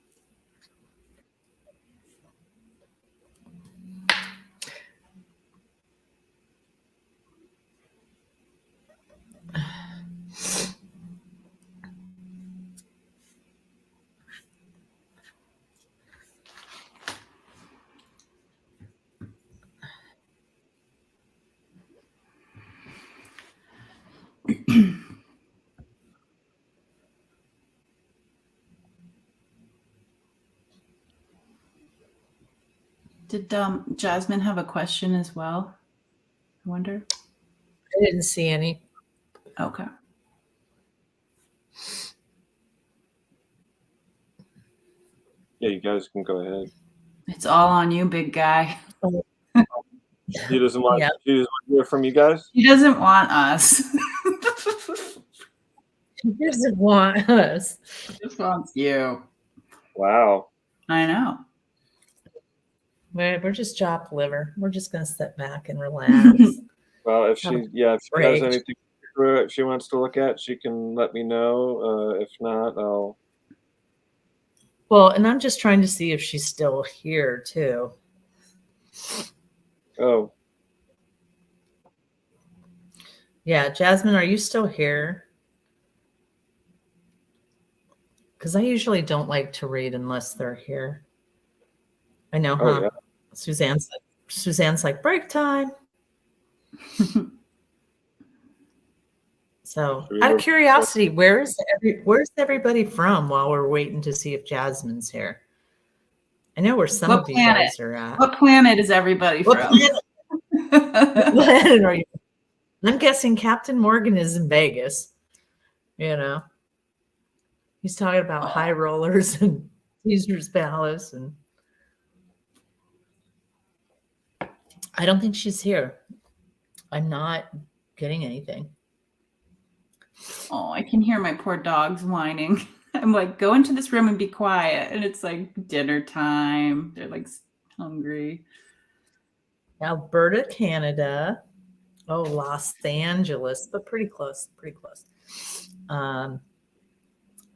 [SPEAKER 1] Did Jasmine have a question as well? I wonder.
[SPEAKER 3] I didn't see any.
[SPEAKER 1] Okay.
[SPEAKER 2] Yeah, you guys can go ahead.
[SPEAKER 1] It's all on you, big guy.
[SPEAKER 2] He doesn't want to hear from you guys?
[SPEAKER 1] He doesn't want us.
[SPEAKER 3] He doesn't want us.
[SPEAKER 1] He just wants you.
[SPEAKER 2] Wow.
[SPEAKER 1] I know.
[SPEAKER 3] We're just chopped liver. We're just going to sit back and relax.
[SPEAKER 2] Well, if she has anything she wants to look at, she can let me know. If not, I'll.
[SPEAKER 3] Well, and I'm just trying to see if she's still here too.
[SPEAKER 2] Oh.
[SPEAKER 3] Yeah, Jasmine, are you still here? Because I usually don't like to read unless they're here. I know, huh?
[SPEAKER 2] Oh, yeah.
[SPEAKER 3] Suzanne's like break time. So, out of curiosity, where's everybody from while we're waiting to see if Jasmine's here? I know where some of you guys are at.
[SPEAKER 1] What planet is everybody from?
[SPEAKER 3] What planet are you? I'm guessing Captain Morgan is in Vegas. He's talking about high rollers and Caesar's Palace, and I don't think she's here. I'm not getting anything.
[SPEAKER 1] Oh, I can hear my poor dogs whining. I'm like, go into this room and be quiet. And it's like dinner time. They're like hungry.
[SPEAKER 3] Alberta, Canada. Oh, Los Angeles, but pretty close.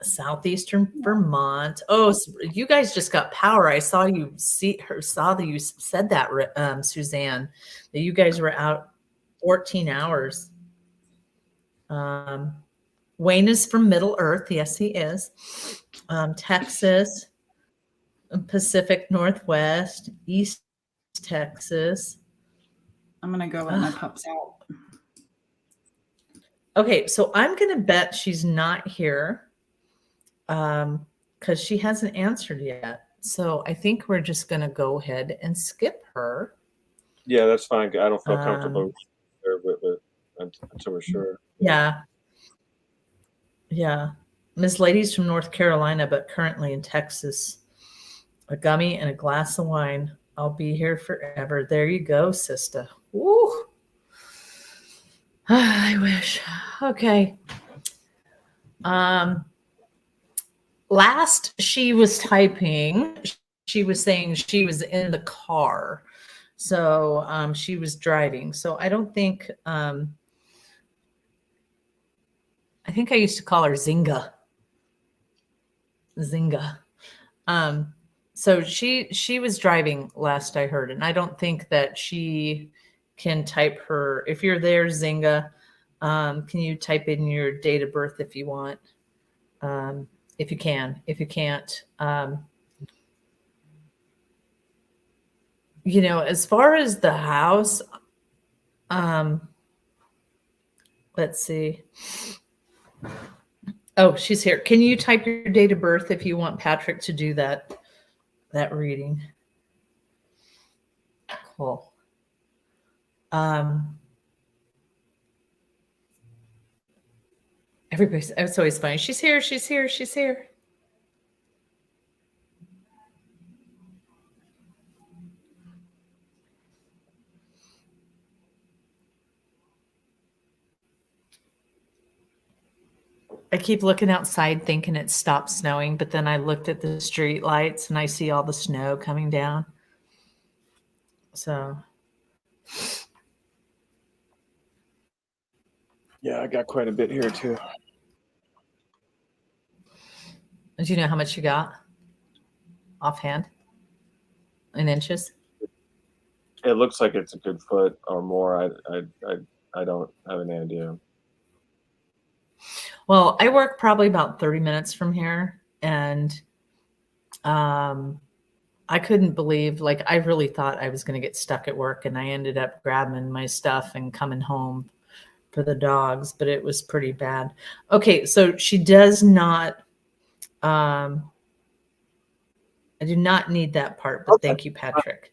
[SPEAKER 3] Southeastern Vermont. Oh, so you guys just got power. I saw that you said that, Suzanne, that you guys were out 14 hours. Wayne is from Middle Earth. Yes, he is. Texas, Pacific Northwest, East Texas.
[SPEAKER 1] going to go let my pups out.
[SPEAKER 3] Okay, so I'm going to bet she's not here because she hasn't answered yet. So I think we're just going to go ahead and skip her.
[SPEAKER 2] Yeah, that's fine. I don't feel comfortable with until we're sure.
[SPEAKER 3] Yeah. Yeah. Miss Lady's from North Carolina, but currently in Texas. A gummy and a glass of wine. I'll be here forever. There you go, sister. Woo. I wish. Okay. Last she was typing, she was saying she was in the car. So she was driving. So I don't think I think I used to call her Zinga. Zinga. So she was driving last I heard, and I don't think that she can type her. If you're there, Zinga, can you type in your date of birth if you want? If you can. If you can't, you know, as far as the house, let's see. Oh, she's here. Can you type your date of birth if you want Patrick to do that reading? Cool. Everybody's, it's always funny. She's here. She's here. She's here. I keep looking outside thinking it stopped snowing, but then I looked at the street lights and I see all the snow coming down. So.
[SPEAKER 2] Yeah, I got quite a bit here too.
[SPEAKER 3] Do you know how much you got offhand in inches?
[SPEAKER 2] It looks like it's a good foot or more. I don't have any idea.
[SPEAKER 3] Well, I work probably about 30 minutes from here, and I couldn't believe, like, I really thought I was going to get stuck at work, and I ended up grabbing my stuff and coming home for the dogs, but it was pretty bad. Okay, so she does not, I do not need that part, but thank you, Patrick.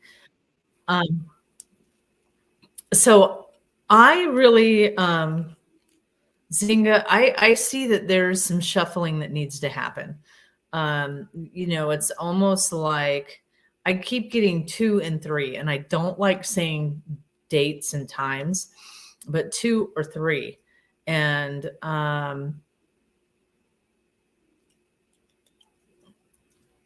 [SPEAKER 3] So I really, Zinga, I see that there's some shuffling that needs to happen. You know, it's almost like I keep getting 2 and 3, and I don't like saying dates and times, but 2 or 3. And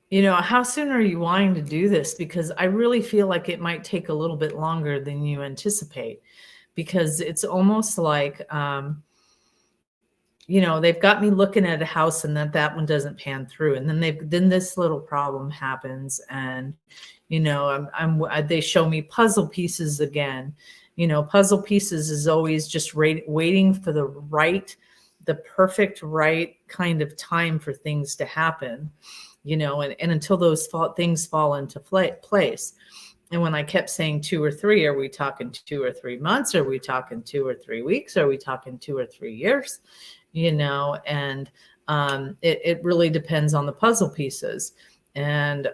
[SPEAKER 3] you know, how soon are you wanting to do this? Because I really feel like it might take a little bit longer than you anticipate, because it's almost like you know, they've got me looking at a house and that one doesn't pan through. And then this little problem happens, and, you know, they show me puzzle pieces again. You know, puzzle pieces is always just waiting for the perfect right kind of time for things to happen, you know, and until those things fall into place. And when I kept saying 2 or 3, are we talking 2 or 3 months? Are we talking 2 or 3 weeks? Are we talking 2 or 3 years? You know, and it really depends on the puzzle pieces. And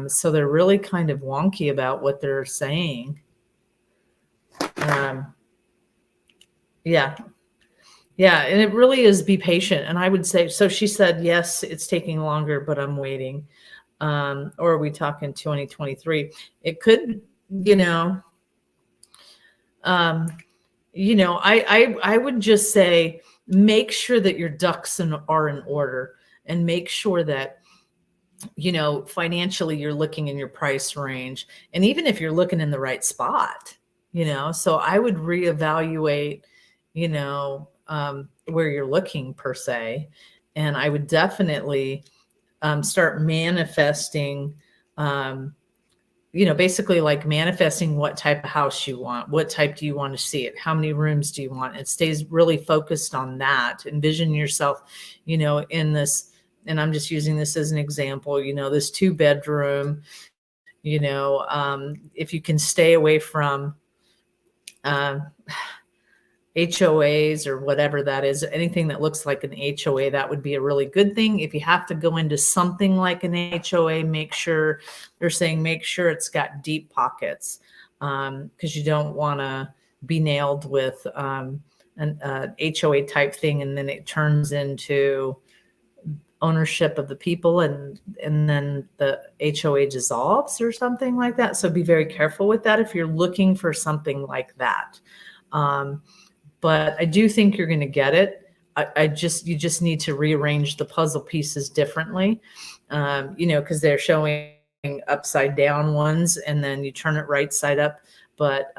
[SPEAKER 3] so they're really kind of wonky about what they're saying. Yeah. Yeah. And it really is be patient. And I would say, so she said, yes, it's taking longer, but I'm waiting. Or are we talking 2023? It could, you know, I would just say, make sure that your ducks are in order, and make sure that, you know, financially you're looking in your price range. And even if you're looking in the right spot, you know, so I would reevaluate, you know, where you're looking per se. And I would definitely start manifesting, you know, basically like manifesting what type of house you want. What type do you want to see it? How many rooms do you want? It stays really focused on that. Envision yourself, you know, in this, and I'm just using this as an example, you know, this 2-bedroom, you know, if you can stay away from um, HOAs or whatever that is, anything that looks like an HOA, that would be a really good thing. If you have to go into something like an HOA, make sure it's got deep pockets, because you don't want to be nailed with an HOA type thing, and then it turns into ownership of the people, and then the HOA dissolves or something like that. So be very careful with that if you're looking for something like that. But I do think you're going to get it. You just need to rearrange the puzzle pieces differently, because they're showing upside down ones, and then you turn it right side up. But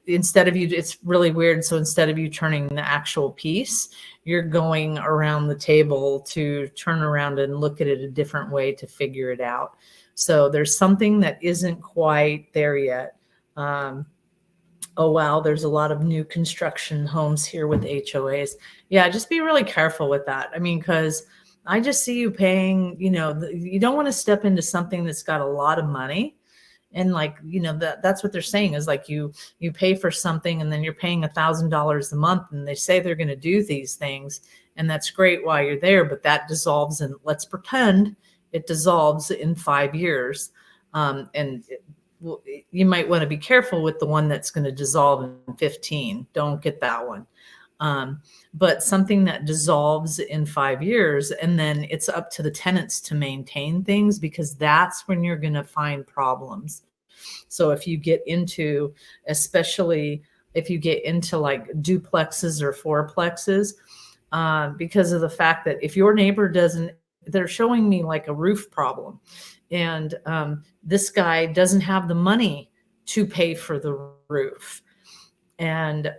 [SPEAKER 3] it's really weird. So instead of you turning the actual piece, you're going around the table to turn around and look at it a different way to figure it out. So there's something that isn't quite there yet. Oh, wow, there's a lot of new construction homes here with HOAs. Yeah, just be really careful with that. I mean, because I just see you paying, you don't want to step into something that's got a lot of money. And that's what they're saying is like you pay for something and then you're paying $1,000 a month, and they say they're going to do these things. And that's great while you're there, but that dissolves, and let's pretend it dissolves in 5 years. You might want to be careful with the one that's going to dissolve in 15. Don't get that one. But something that dissolves in 5 years, and then it's up to the tenants to maintain things, because that's when you're going to find problems. So if you get into, especially if you get into like duplexes or fourplexes, because of the fact that if your neighbor they're showing me like a roof problem, and this guy doesn't have the money to pay for the roof. And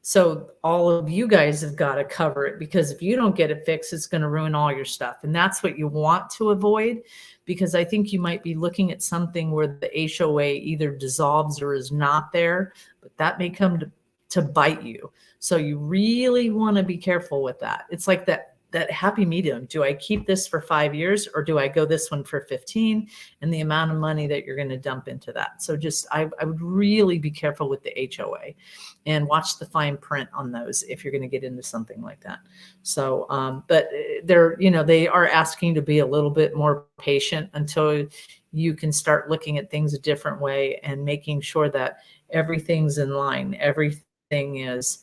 [SPEAKER 3] so all of you guys have got to cover it, because if you don't get it fixed, it's going to ruin all your stuff. And that's what you want to avoid, because I think you might be looking at something where the HOA either dissolves or is not there, but that may come to bite you. So you really want to be careful with that. It's like that happy medium. Do I keep this for 5 years, or do I go this one for 15, and the amount of money that you're going to dump into that? So I would really be careful with the HOA and watch the fine print on those if you're going to get into something like that. So, but they are asking to be a little bit more patient until you can start looking at things a different way and making sure that everything's in line. Everything is,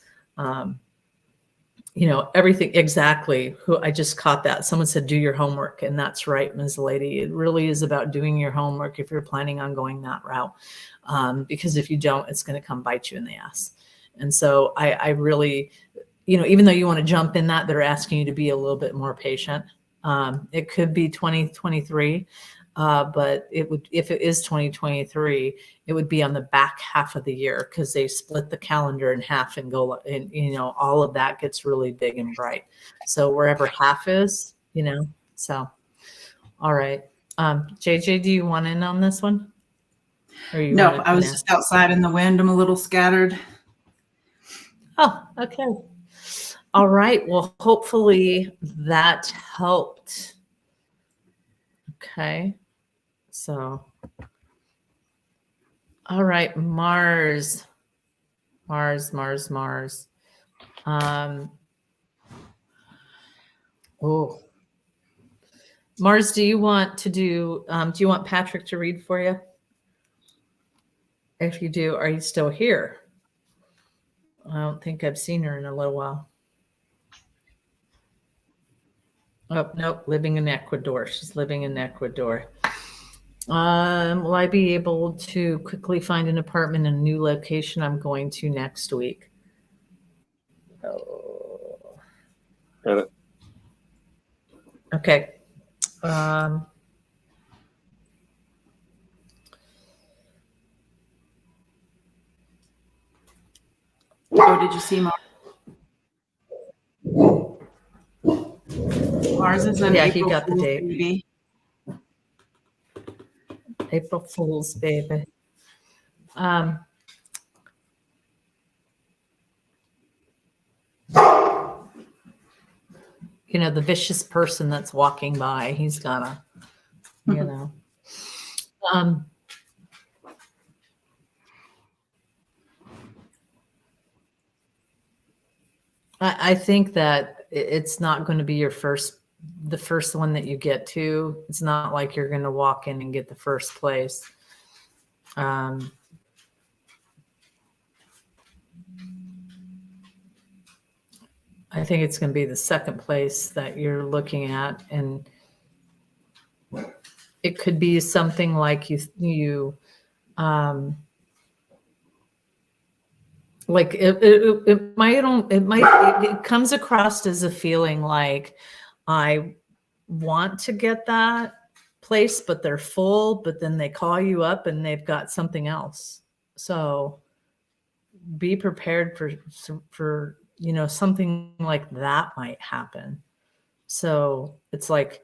[SPEAKER 3] everything exactly. I just caught that. Someone said, do your homework. And that's right, Ms. Lady. It really is about doing your homework if you're planning on going that route. Because if you don't, it's going to come bite you in the ass. And so I really, even though you want to jump in that, they're asking you to be a little bit more patient. It could be 2023. But if it is 2023, it would be on the back half of the year, because they split the calendar in half and go, and all of that gets really big and bright. So wherever half is, so, all right. JJ, do you want in on this one?
[SPEAKER 1] No, I was just outside in the wind. I'm a little scattered.
[SPEAKER 3] Oh, okay. All right. Well, hopefully that helped. Okay. So, all right, Mars. Mars, do you want Patrick to read for you? If you do, are you still here? I don't think I've seen her in a little while. Oh, nope, living in Ecuador. She's living in Ecuador. Will I be able to quickly find an apartment in a new location I'm going to next week? Oh.
[SPEAKER 2] Got it.
[SPEAKER 3] Okay.
[SPEAKER 1] Oh, did you see Mars? Mars is an
[SPEAKER 3] Yeah,
[SPEAKER 1] April
[SPEAKER 3] he got the
[SPEAKER 1] Fool's
[SPEAKER 3] date.
[SPEAKER 1] baby.
[SPEAKER 3] April Fool's baby. The vicious person that's walking by, he's gonna, I think that it's not going to be the first one that you get to. It's not like you're going to walk in and get the first place. I think it's going to be the second place that you're looking at, and it could be something like like it comes across as a feeling like I want to get that place, but they're full, but then they call you up and they've got something else. So be prepared for something like that might happen. So it's like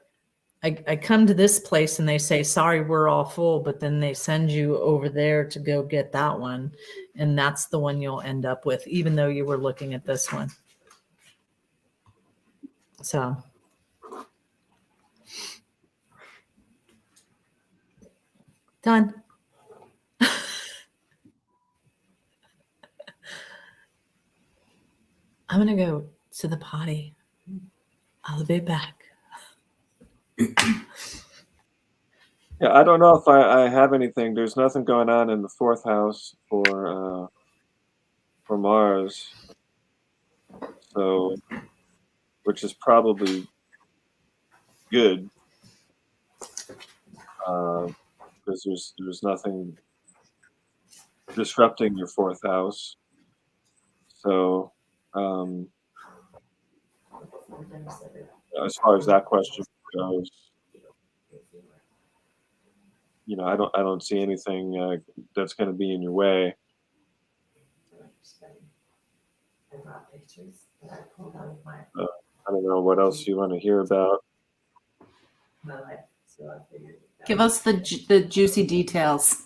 [SPEAKER 3] I come to this place and they say, sorry, we're all full, but then they send you over there to go get that one. And that's the one you'll end up with, even though you were looking at this one. So. Done. I'm going to go to the potty. I'll be back.
[SPEAKER 2] Yeah, I don't know if I have anything. There's nothing going on in the fourth house for Mars, so which is probably good because there's nothing disrupting your fourth house. So as far as that question goes, I don't see anything that's going to be in your way. I don't know what else you want to hear about.
[SPEAKER 1] Give us the juicy details.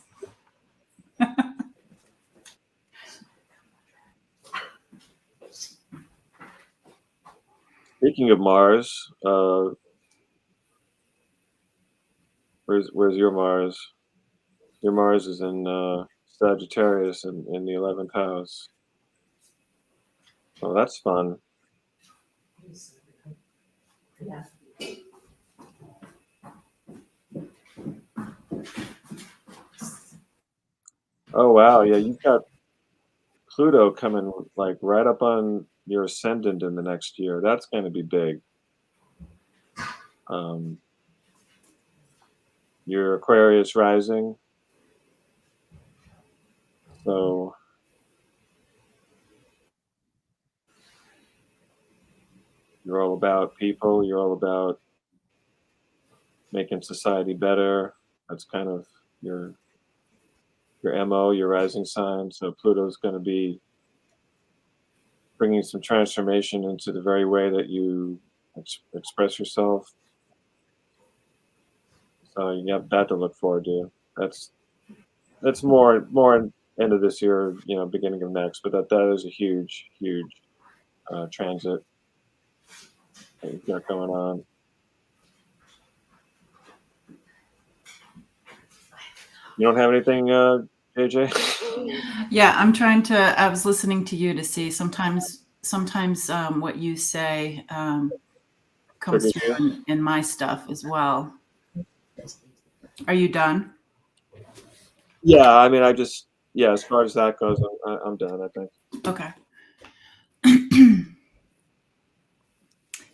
[SPEAKER 2] Speaking of Mars, where's your Mars? Your Mars is in Sagittarius in the 11th house. Oh, that's fun.
[SPEAKER 3] Yeah.
[SPEAKER 2] Oh wow, yeah, you've got Pluto coming like right up on your ascendant in the next year. That's going to be big. Your Aquarius rising, so you're all about people. You're all about making society better. That's kind of your MO, your rising sign. So Pluto's going to be bringing some transformation into the very way that you express yourself. So you got that to look forward to. That's more end of this year, beginning of next. But that is a huge transit that you've got going on. You don't have anything, JJ?
[SPEAKER 1] Yeah, I was listening to you to see sometimes what you say comes through in my stuff as well. Are you done?
[SPEAKER 2] Yeah, I mean, as far as that goes, I'm done, I think.
[SPEAKER 1] Okay.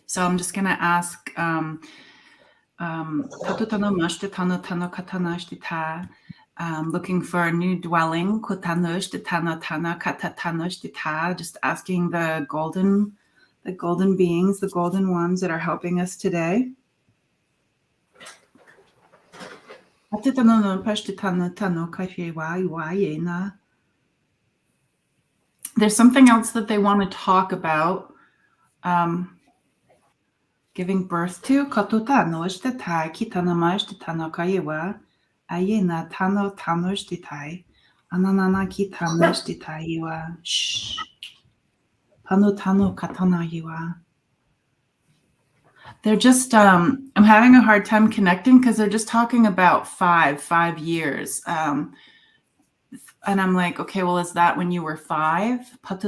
[SPEAKER 1] So I'm just going to ask looking for a new dwelling, just asking the golden beings, the golden ones that are helping us today. There's something else that they want to talk about. Giving birth to. They're just I'm having a hard time connecting because they're just talking about 5 years. and I'm like, okay, well, is that when you were 5? But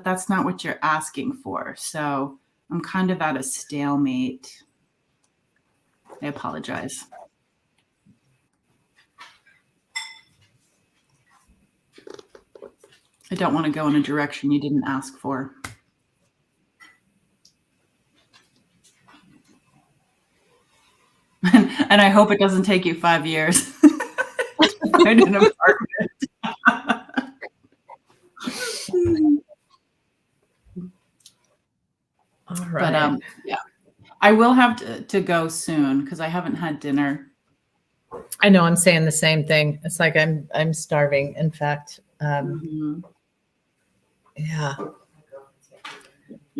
[SPEAKER 1] that's not what you're asking for. So I'm kind of at a stalemate. I apologize. I don't want to go in a direction you didn't ask for. And I hope it doesn't take you 5 years. Find an apartment.
[SPEAKER 3] All
[SPEAKER 1] But
[SPEAKER 3] right.
[SPEAKER 1] yeah, I will have to go soon because I haven't had dinner.
[SPEAKER 3] I know I'm saying the same thing. It's like I'm starving. In fact,
[SPEAKER 1] Mhm.
[SPEAKER 3] yeah,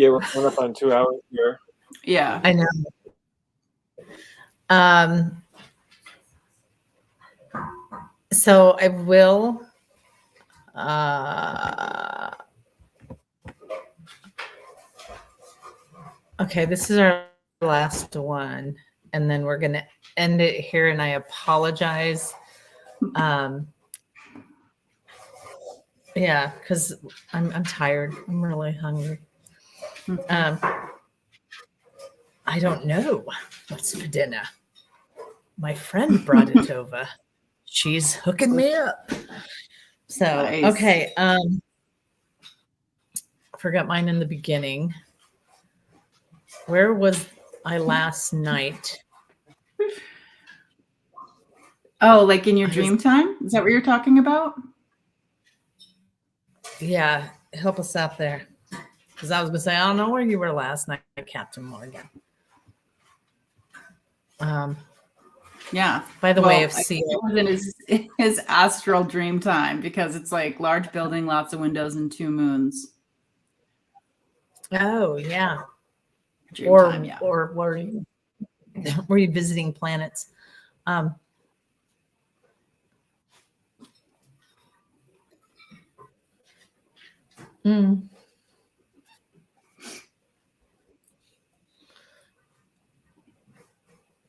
[SPEAKER 2] Yeah, we're coming up on 2 hours here.
[SPEAKER 1] Yeah.
[SPEAKER 3] I know. So I will. Okay, this is our last one, and then we're gonna end it here. And I apologize. Yeah, because I'm tired. I'm really hungry. I don't know what's for dinner. My friend brought it over. She's hooking me up. So
[SPEAKER 1] Nice.
[SPEAKER 3] okay. I forgot mine in the beginning. Where was I last night?
[SPEAKER 1] Oh, like in your dream time? Is that what you're talking about?
[SPEAKER 3] Yeah, help us out there. Because I was gonna say, I don't know where you were last night, Captain Morgan.
[SPEAKER 1] Yeah.
[SPEAKER 3] By the way, of
[SPEAKER 1] I think it was in his astral dream time because it's like large building, lots of windows, and 2 moons.
[SPEAKER 3] Oh yeah.
[SPEAKER 1] Dream time, yeah.
[SPEAKER 3] Or were you visiting planets?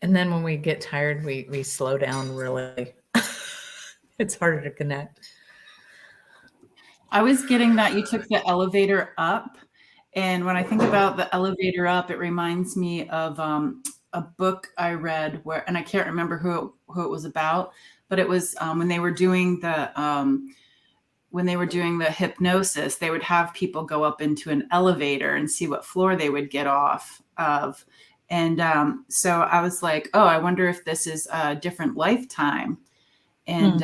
[SPEAKER 3] And then when we get tired, we slow down really. It's harder to connect.
[SPEAKER 1] I was getting that you took the elevator up. And when I think about the elevator up, it reminds me of a book I read where, and I can't remember who it was about, but it was when they were doing the hypnosis, they would have people go up into an elevator and see what floor they would get off of. And so I was like, oh, I wonder if this is a different lifetime. And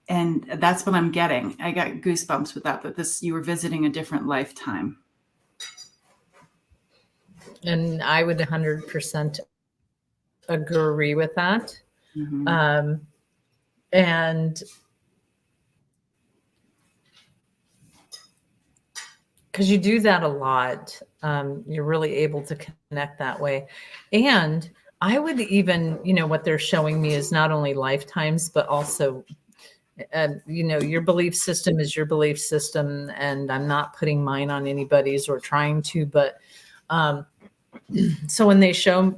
[SPEAKER 1] and that's what I'm getting. I got goosebumps with that you were visiting a different lifetime.
[SPEAKER 3] And I would 100% agree with that.
[SPEAKER 1] Mm-hmm.
[SPEAKER 3] And because you do that a lot, you're really able to connect that way. And I would even, what they're showing me is not only lifetimes, but also, your belief system is your belief system. And I'm not putting mine on anybody's or trying to, but so when they show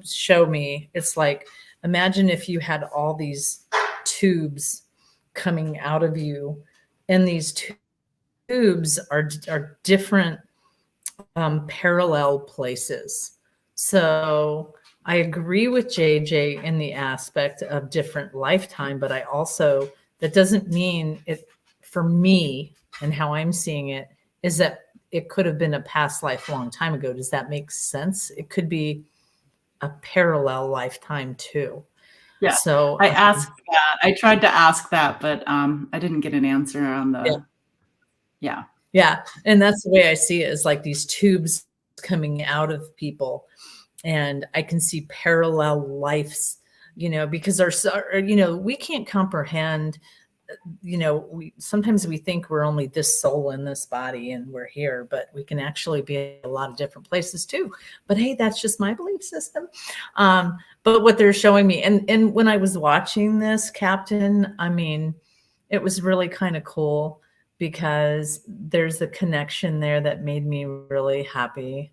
[SPEAKER 3] me, it's like, imagine if you had all these tubes coming out of you, and these tubes are different parallel places. So I agree with JJ in the aspect of different lifetime, but I also, that doesn't mean it, for me and how I'm seeing it, is that it could have been a past life a long time ago. Does that make sense? It could be a parallel lifetime too.
[SPEAKER 1] Yeah.
[SPEAKER 3] So
[SPEAKER 1] I asked that. I tried to ask that, but I didn't get an answer on the. Yeah.
[SPEAKER 3] Yeah. And that's the way I see it, is like these tubes coming out of people. And I can see parallel lives, because we can't comprehend, sometimes we think we're only this soul in this body and we're here, but we can actually be in a lot of different places too. But hey, that's just my belief system. But what they're showing me, and when I was watching this, Captain, I mean, it was really kind of cool because there's a connection there that made me really happy.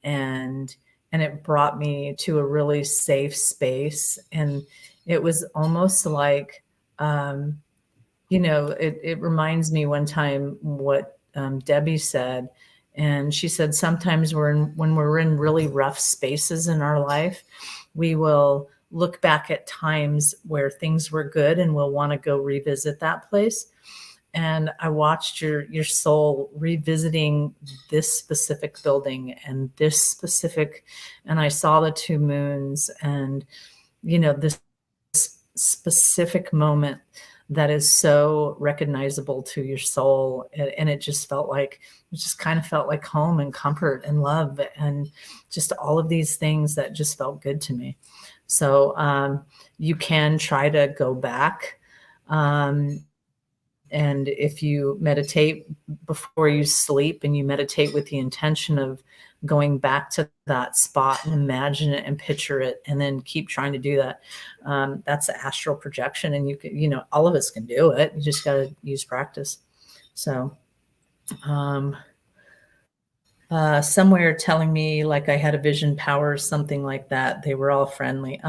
[SPEAKER 3] And it brought me to a really safe space. And it was almost like, it reminds me one time what Debbie said. And she said, sometimes when we're in really rough spaces in our life, we will look back at times where things were good and we'll want to go revisit that place. And I watched your soul revisiting this specific building and this specific, and I saw the two moons and, this specific moment that is so recognizable to your soul. And it just kind of felt like home and comfort and love and just all of these things that just felt good to me. So you can try to go back. And if you meditate before you sleep and you meditate with the intention of going back to that spot and imagine it and picture it and then keep trying to do that, that's the astral projection. And you can, all of us can do it. You just got to use practice. So somewhere telling me like I had a vision power, something like that. They were all friendly.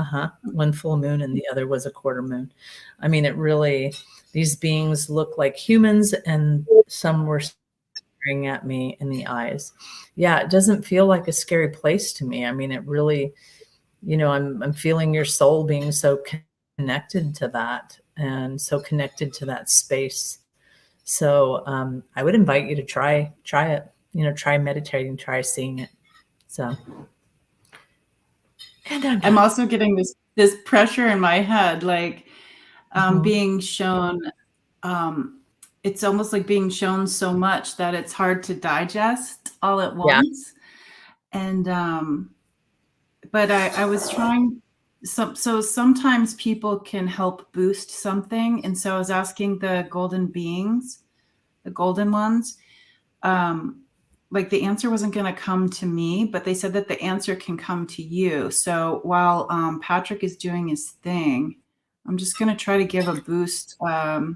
[SPEAKER 3] One full moon and the other was a quarter moon. I mean, it really, these beings look like humans and some were staring at me in the eyes. Yeah, it doesn't feel like a scary place to me. I mean, it really, I'm feeling your soul being so connected to that and so connected to that space. So I would invite you to try it. Try meditating, try seeing it. So,
[SPEAKER 1] and I'm also getting this pressure in my head, like being shown. It's almost like being shown so much that it's hard to digest all at once. Yeah. And but I was trying. So sometimes people can help boost something, and so I was asking the golden beings, the golden ones. Like the answer wasn't going to come to me, but they said that the answer can come to you. So while Patrick is doing his thing, I'm just going to try to give a boost of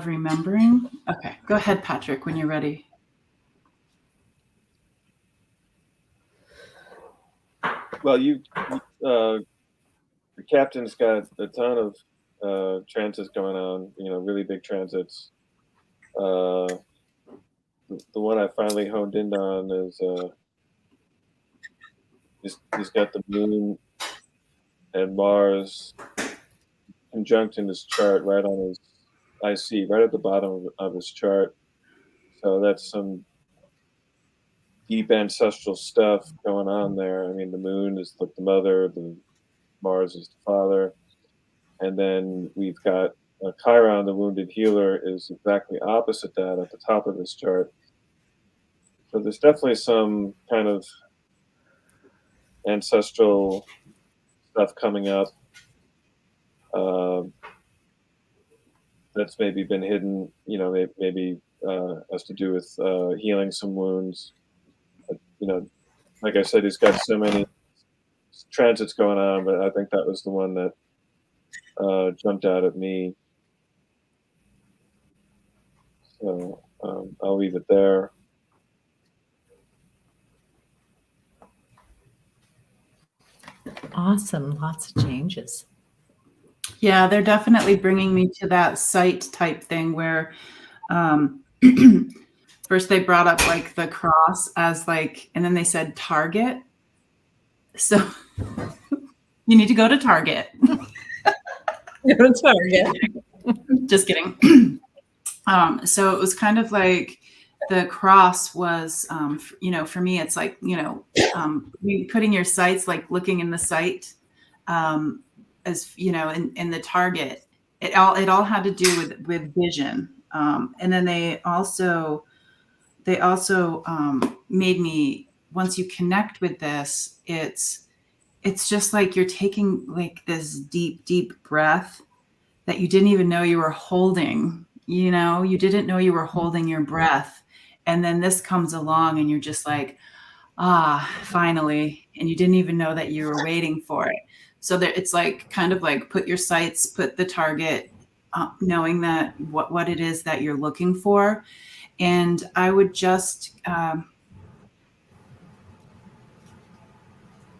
[SPEAKER 1] remembering. Okay, go ahead, Patrick, when you're ready.
[SPEAKER 2] Well, the captain's got a ton of transits going on, really big transits. The one I finally honed in on is he's got the moon and Mars conjunct in his chart right on his IC, right at the bottom of his chart. So that's some deep ancestral stuff going on there. I mean, the moon is like the mother, the Mars is the father. And then we've got Chiron, the wounded healer, is exactly opposite that at the top of his chart. So there's definitely some kind of ancestral stuff coming up that's maybe been hidden, maybe has to do with healing some wounds. Like I said, he's got so many transits going on, but I think that was the one that jumped out at me. So I'll leave it there.
[SPEAKER 3] Awesome. Lots of changes.
[SPEAKER 1] Yeah, they're definitely bringing me to that site type thing where first they brought up like the cross as like, and then they said Target. So you need to go to Target.
[SPEAKER 3] Go to Target.
[SPEAKER 1] Just kidding. So it was kind of like the cross was, for me, it's like, putting your sights, like looking in the sight, as in the target. It all had to do with vision. And then they also made me, once you connect with this, it's just like you're taking like this deep breath that you didn't even know you were holding. You didn't know you were holding your breath. And then this comes along and you're just like, finally. And you didn't even know that you were waiting for it. So that it's like kind of like put your sights, put the target, knowing that what it is that you're looking for. And I would just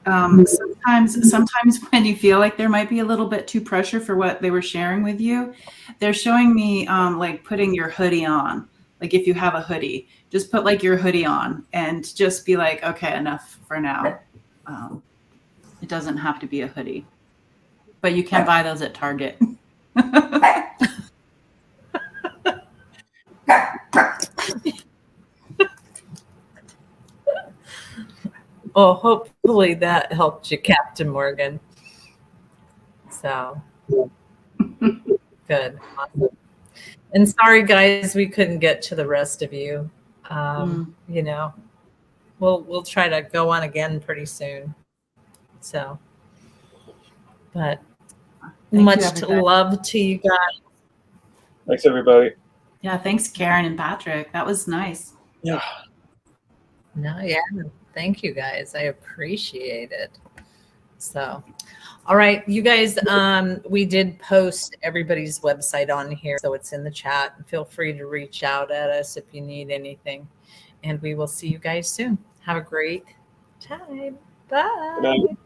[SPEAKER 1] Sometimes when you feel like there might be a little bit too pressure for what they were sharing with you, they're showing me like putting your hoodie on. Like if you have a hoodie, just put like your hoodie on and just be like, okay, enough for now. It doesn't have to be a hoodie, but you can buy those at Target.
[SPEAKER 3] Well, hopefully that helped you, Captain Morgan. So good. Awesome. And sorry, guys, we couldn't get to the rest of you. You know, we'll try to go on again pretty soon. So, but much love to you guys.
[SPEAKER 2] Thanks, everybody.
[SPEAKER 1] Yeah, thanks, Karen and Patrick. That was nice.
[SPEAKER 2] Yeah.
[SPEAKER 3] No, yeah. Thank you, guys. I appreciate it. So, all right, you guys, we did post everybody's website on here, so it's in the chat. Feel free to reach out at us if you need anything. And we will see you guys soon. Have a great time. Bye.
[SPEAKER 2] Good night.